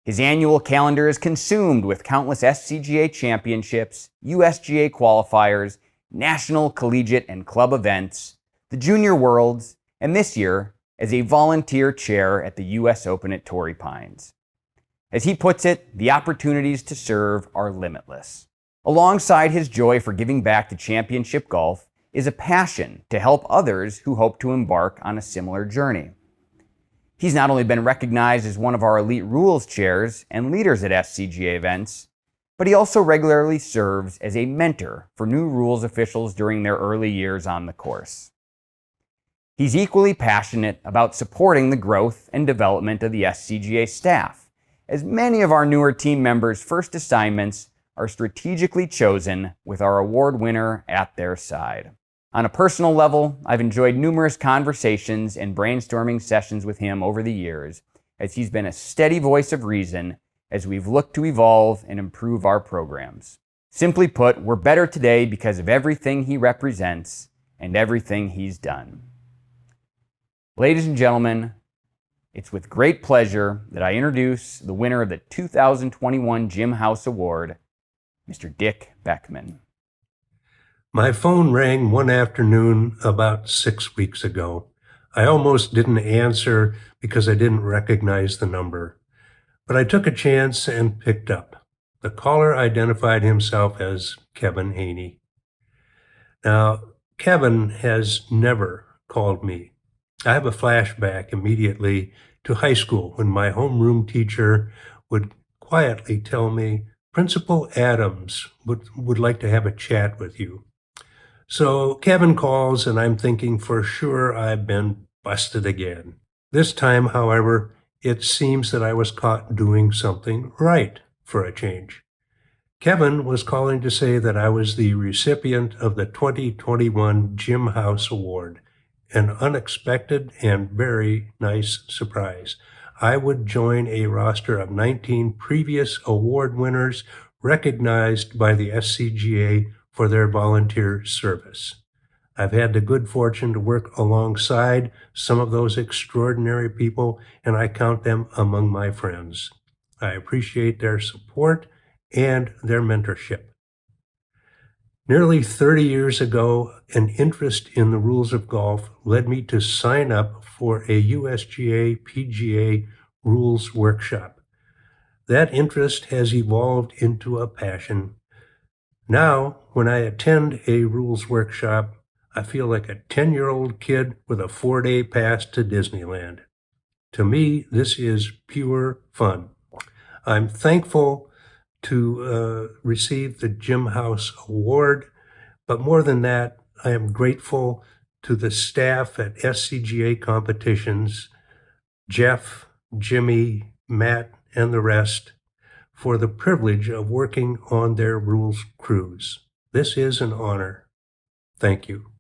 His annual calendar is consumed with countless SCGA championships, USGA qualifiers, national, collegiate, and club events, the Junior Worlds, and this year, as a volunteer chair at the US Open at Torrey Pines. As he puts it, the opportunities to serve are limitless. Alongside his joy for giving back to championship golf is a passion to help others who hope to embark on a similar journey. He's not only been recognized as one of our elite rules chairs and leaders at SCGA events, but he also regularly serves as a mentor for new rules officials during their early years on the course. He's equally passionate about supporting the growth and development of the SCGA staff, as many of our newer team members' first assignments are strategically chosen with our award winner at their side. On a personal level, I've enjoyed numerous conversations and brainstorming sessions with him over the years, as he's been a steady voice of reason as we've looked to evolve and improve our programs. Simply put, we're better today because of everything he represents and everything he's done. Ladies and gentlemen, it's with great pleasure that I introduce the winner of the 2021 Jim House Award, Mr. Dick Beckman. My phone rang one afternoon about 6 weeks ago. I almost didn't answer because I didn't recognize the number, but I took a chance and picked up. The caller identified himself as Kevin Haney. Now, Kevin has never called me. I have a flashback immediately to high school when my homeroom teacher would quietly tell me, Principal Adams would like to have a chat with you. So Kevin calls, and I'm thinking for sure I've been busted again. This time, however, it seems that I was caught doing something right for a change. Kevin was calling to say that I was the recipient of the 2021 Jim House Award, an unexpected and very nice surprise. I would join a roster of 19 previous award winners recognized by the SCGA for their volunteer service. I've had the good fortune to work alongside some of those extraordinary people, and I count them among my friends. I appreciate their support and their mentorship. Nearly 30 years ago, an interest in the rules of golf led me to sign up for a USGA PGA rules workshop. That interest has evolved into a passion. Now, when I attend a rules workshop, I feel like a 10-year-old kid with a 4-day pass to Disneyland. To me, this is pure fun. I'm thankful to receive the Jim House Award, but more than that, I am grateful to the staff at SCGA competitions, Jeff, Jimmy, Matt, and the rest, for the privilege of working on their rules crews. This is an honor. Thank you.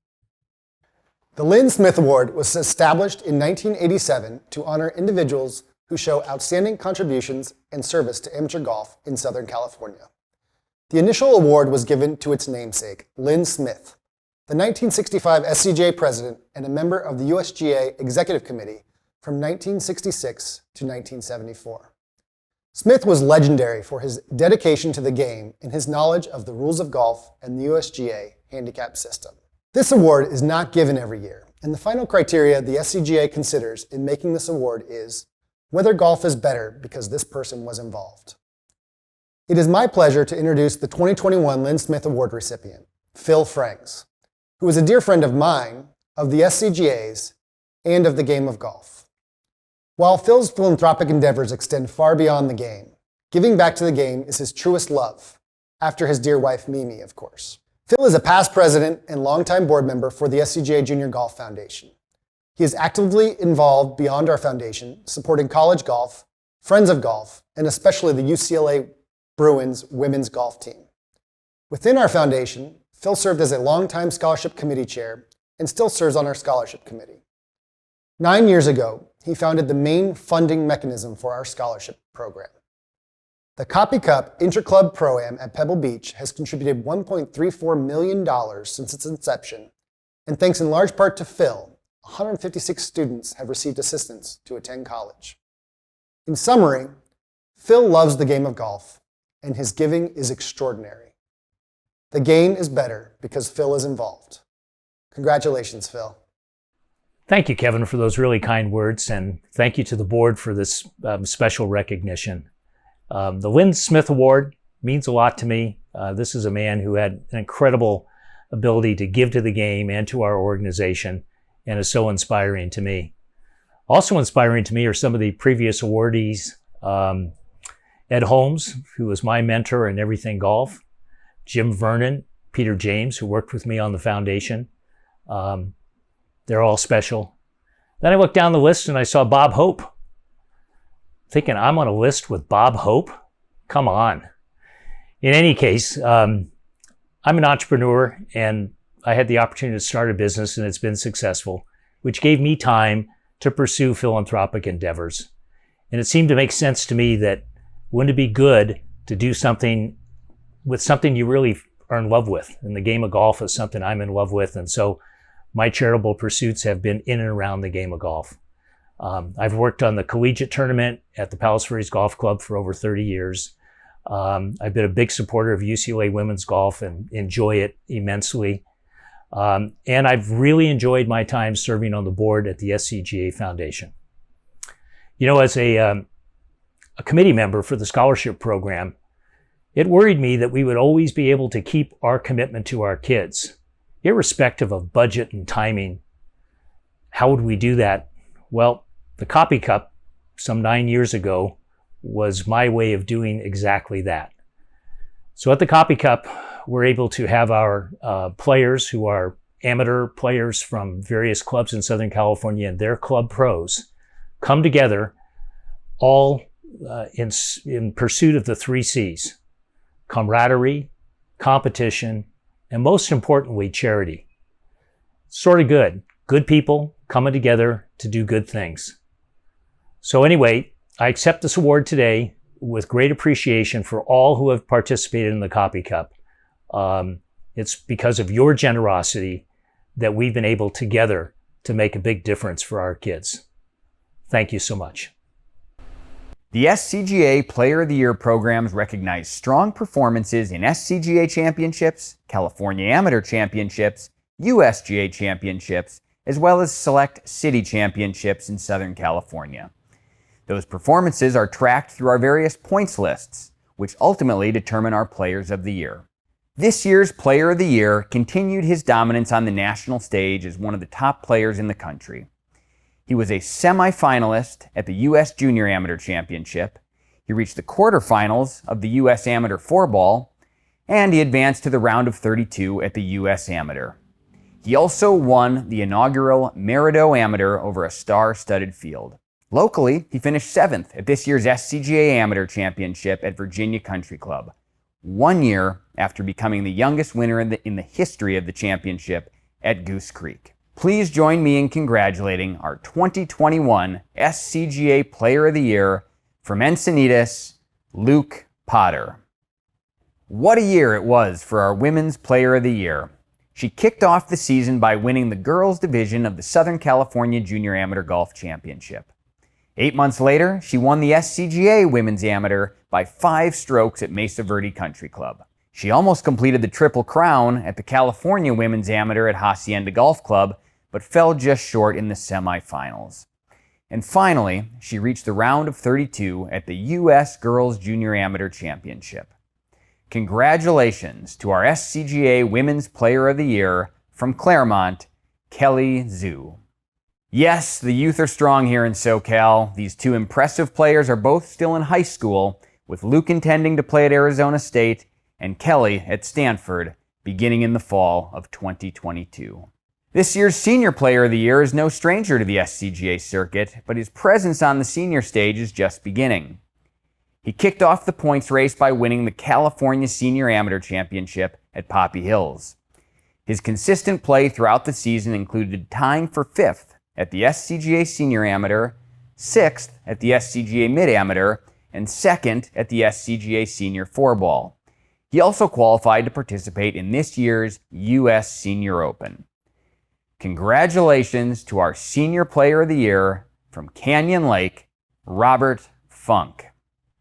The Lin Smith Award was established in 1987 to honor individuals who show outstanding contributions and service to amateur golf in Southern California. The initial award was given to its namesake, Lin Smith, the 1965 SCGA president and a member of the USGA Executive Committee from 1966 to 1974. Smith was legendary for his dedication to the game and his knowledge of the rules of golf and the USGA Handicapped system. This award is not given every year, and the final criteria the SCGA considers in making this award is whether golf is better because this person was involved. It is my pleasure to introduce the 2021 Lin Smith Award recipient, Phil Franks, who is a dear friend of mine, of the SCGA's, and of the game of golf. While Phil's philanthropic endeavors extend far beyond the game, giving back to the game is his truest love, after his dear wife Mimi, of course. Phil is a past president and longtime board member for the SCGA Junior Golf Foundation. He is actively involved beyond our foundation, supporting college golf, Friends of Golf, and especially the UCLA Bruins women's golf team. Within our foundation, Phil served as a longtime scholarship committee chair and still serves on our scholarship committee. 9 years ago, he founded the main funding mechanism for our scholarship program. The Coppy Cup Interclub Pro-Am at Pebble Beach has contributed $1.34 million since its inception, and thanks in large part to Phil, 156 students have received assistance to attend college. In summary, Phil loves the game of golf, and his giving is extraordinary. The game is better because Phil is involved. Congratulations, Phil. Thank you, Kevin, for those really kind words, and thank you to the board for this special recognition. The Lin Smith Award means a lot to me. This is a man who had an incredible ability to give to the game and to our organization, and is so inspiring to me. Also inspiring to me are some of the previous awardees. Ed Holmes, who was my mentor in everything golf. Jim Vernon, Peter James, who worked with me on the foundation. They're all special. Then I looked down the list and I saw Bob Hope. Thinking, I'm on a list with Bob Hope? Come on. In any case, I'm an entrepreneur and I had the opportunity to start a business, and it's been successful, which gave me time to pursue philanthropic endeavors. And it seemed to make sense to me that wouldn't it be good to do something with something you really are in love with? And the game of golf is something I'm in love with. And so my charitable pursuits have been in and around the game of golf. I've worked on the collegiate tournament at the Palos Verdes Golf Club for over 30 years. I've been a big supporter of UCLA women's golf and enjoy it immensely. And I've really enjoyed my time serving on the board at the Scga Foundation. You know, as a committee member for the scholarship program, it worried me that we would always be able to keep our commitment to our kids, irrespective of budget and timing. How would we do that? Well, the Copy Cup, some 9 years ago, was my way of doing exactly that. So at the Copy Cup, we're able to have our players who are amateur players from various clubs in Southern California and their club pros come together all in pursuit of the 3 C's: camaraderie, competition, and most importantly, charity. Sort of good. Good people coming together to do good things. So anyway, I accept this award today with great appreciation for all who have participated in the Copy Cup. It's because of your generosity that we've been able together to make a big difference for our kids. Thank you so much. The Scga Player of the Year programs recognize strong performances in Scga Championships, California Amateur Championships, USGA Championships, as well as select city championships in Southern California. Those performances are tracked through our various points lists, which ultimately determine our Players of the Year. This year's Player of the Year continued his dominance on the national stage as one of the top players in the country. He was a semifinalist at the U.S. Junior Amateur Championship. He reached the quarterfinals of the U.S. Amateur 4-ball, and he advanced to the round of 32 at the U.S. Amateur. He also won the inaugural Merido Amateur over a star-studded field. Locally, he finished 7th at this year's Scga Amateur Championship at Virginia Country Club, 1 year after becoming the youngest winner in the history of the championship at Goose Creek. Please join me in congratulating our 2021 Scga Player of the Year from Encinitas, Luke Potter. What a year it was for our Women's Player of the Year. She kicked off the season by winning the girls' division of the Southern California Junior Amateur Golf Championship. 8 months later, she won the Scga Women's Amateur by 5 strokes at Mesa Verde Country Club. She almost completed the Triple Crown at the California Women's Amateur at Hacienda Golf Club, but fell just short in the semifinals. And finally, she reached the round of 32 at the U.S. Girls Junior Amateur Championship. Congratulations to our Scga Women's Player of the Year from Claremont, Kelly Zhu. Yes, the youth are strong here in SoCal. These 2 impressive players are both still in high school, with Luke intending to play at Arizona State and Kelly at Stanford beginning in the fall of 2022. This year's Senior Player of the Year is no stranger to the Scga circuit, but his presence on the senior stage is just beginning. He kicked off the points race by winning the California Senior Amateur Championship at Poppy Hills. His consistent play throughout the season included tying for 5th at the Scga Senior Amateur, 6th at the Scga Mid Amateur, and 2nd at the Scga Senior 4-ball. He also qualified to participate in this year's U.S. Senior Open. Congratulations to our Senior Player of the Year from Canyon Lake, Robert Funk.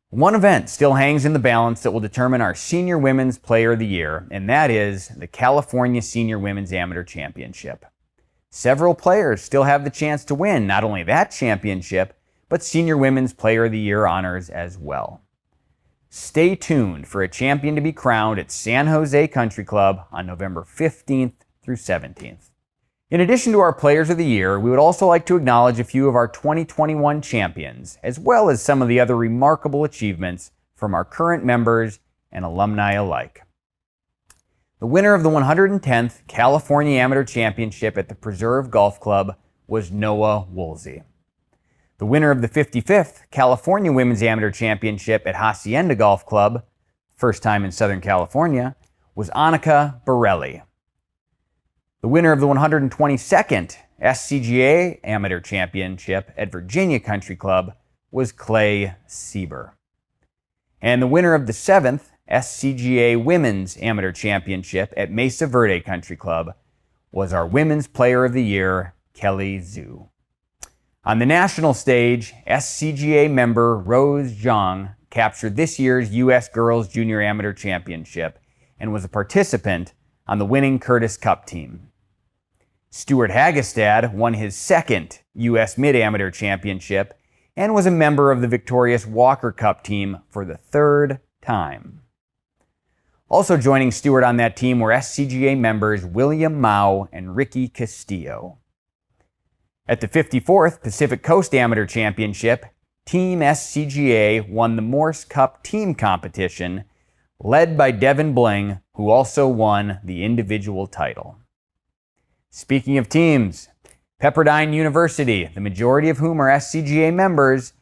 One event still hangs in the balance that will determine our Senior Women's Player of the Year, and that is the California Senior Women's Amateur Championship. Several players still have the chance to win not only that championship, but Senior Women's Player of the Year honors as well. Stay tuned for a champion to be crowned at San Jose Country Club on November 15th through 17th. In addition to our Players of the Year, we would also like to acknowledge a few of our 2021 champions, as well as some of the other remarkable achievements from our current members and alumni alike. The winner of the 110th California Amateur Championship at the Preserve Golf Club was Noah Woolsey. The winner of the 55th California Women's Amateur Championship at Hacienda Golf Club, first time in Southern California, was Annika Borelli. The winner of the 122nd SCGA Amateur Championship at Virginia Country Club was Clay Sieber. And the winner of the 7th SCGA Women's Amateur Championship at Mesa Verde Country Club was our Women's Player of the Year, Kelly Zhu. On the national stage, SCGA member Rose Zhang captured this year's U.S. Girls Junior Amateur Championship and was a participant on the winning Curtis Cup team. Stuart Hagestad won his 2nd U.S. Mid-Amateur Championship and was a member of the victorious Walker Cup team for the 3rd time. Also joining Stuart on that team were SCGA members William Mao and Ricky Castillo. At the 54th Pacific Coast Amateur Championship, Team SCGA won the Morse Cup team competition, led by Devin Bling, who also won the individual title. Speaking of teams, Pepperdine University, the majority of whom are SCGA members,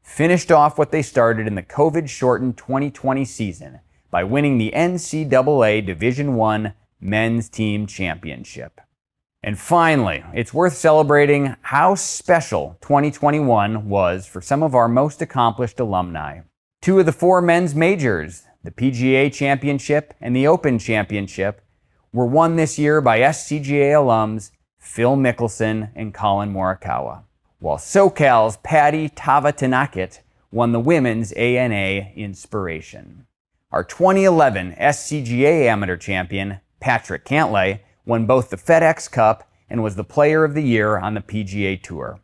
finished off what they started in the COVID-shortened 2020 season by winning the NCAA Division I Men's Team Championship. And finally, it's worth celebrating how special 2021 was for some of our most accomplished alumni. 2 of the 4 men's majors, the Pga Championship and the Open Championship, were won this year by SCGA alums Phil Mickelson and Colin Morikawa, while SoCal's Patty Tavatanakit won the Women's ANA Inspiration. Our 2011 SCGA Amateur Champion, Patrick Cantlay, won both the FedEx Cup and was the Player of the Year on the PGA Tour.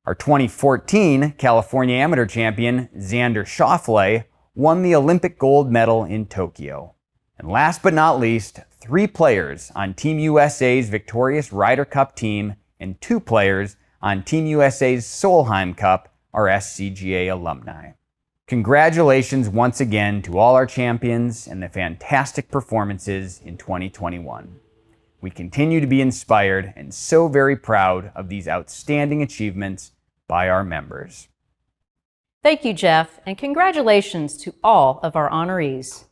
Our 2014 California Amateur Champion, Xander Schauffele, won the Olympic gold medal in Tokyo. And last but not least, 3 players on Team USA's victorious Ryder Cup team and 2 players on Team USA's Solheim Cup are SCGA alumni. Congratulations once again to all our champions and the fantastic performances in 2021. We continue to be inspired and so very proud of these outstanding achievements by our members. Thank you, Jeff, and congratulations to all of our honorees.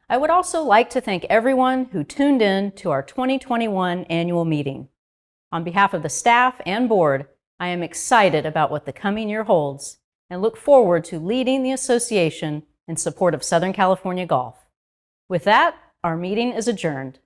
I would also like to thank everyone who tuned in to our 2021 annual meeting. On behalf of the staff and board, I am excited about what the coming year holds and look forward to leading the association in support of Southern California golf. With that, our meeting is adjourned.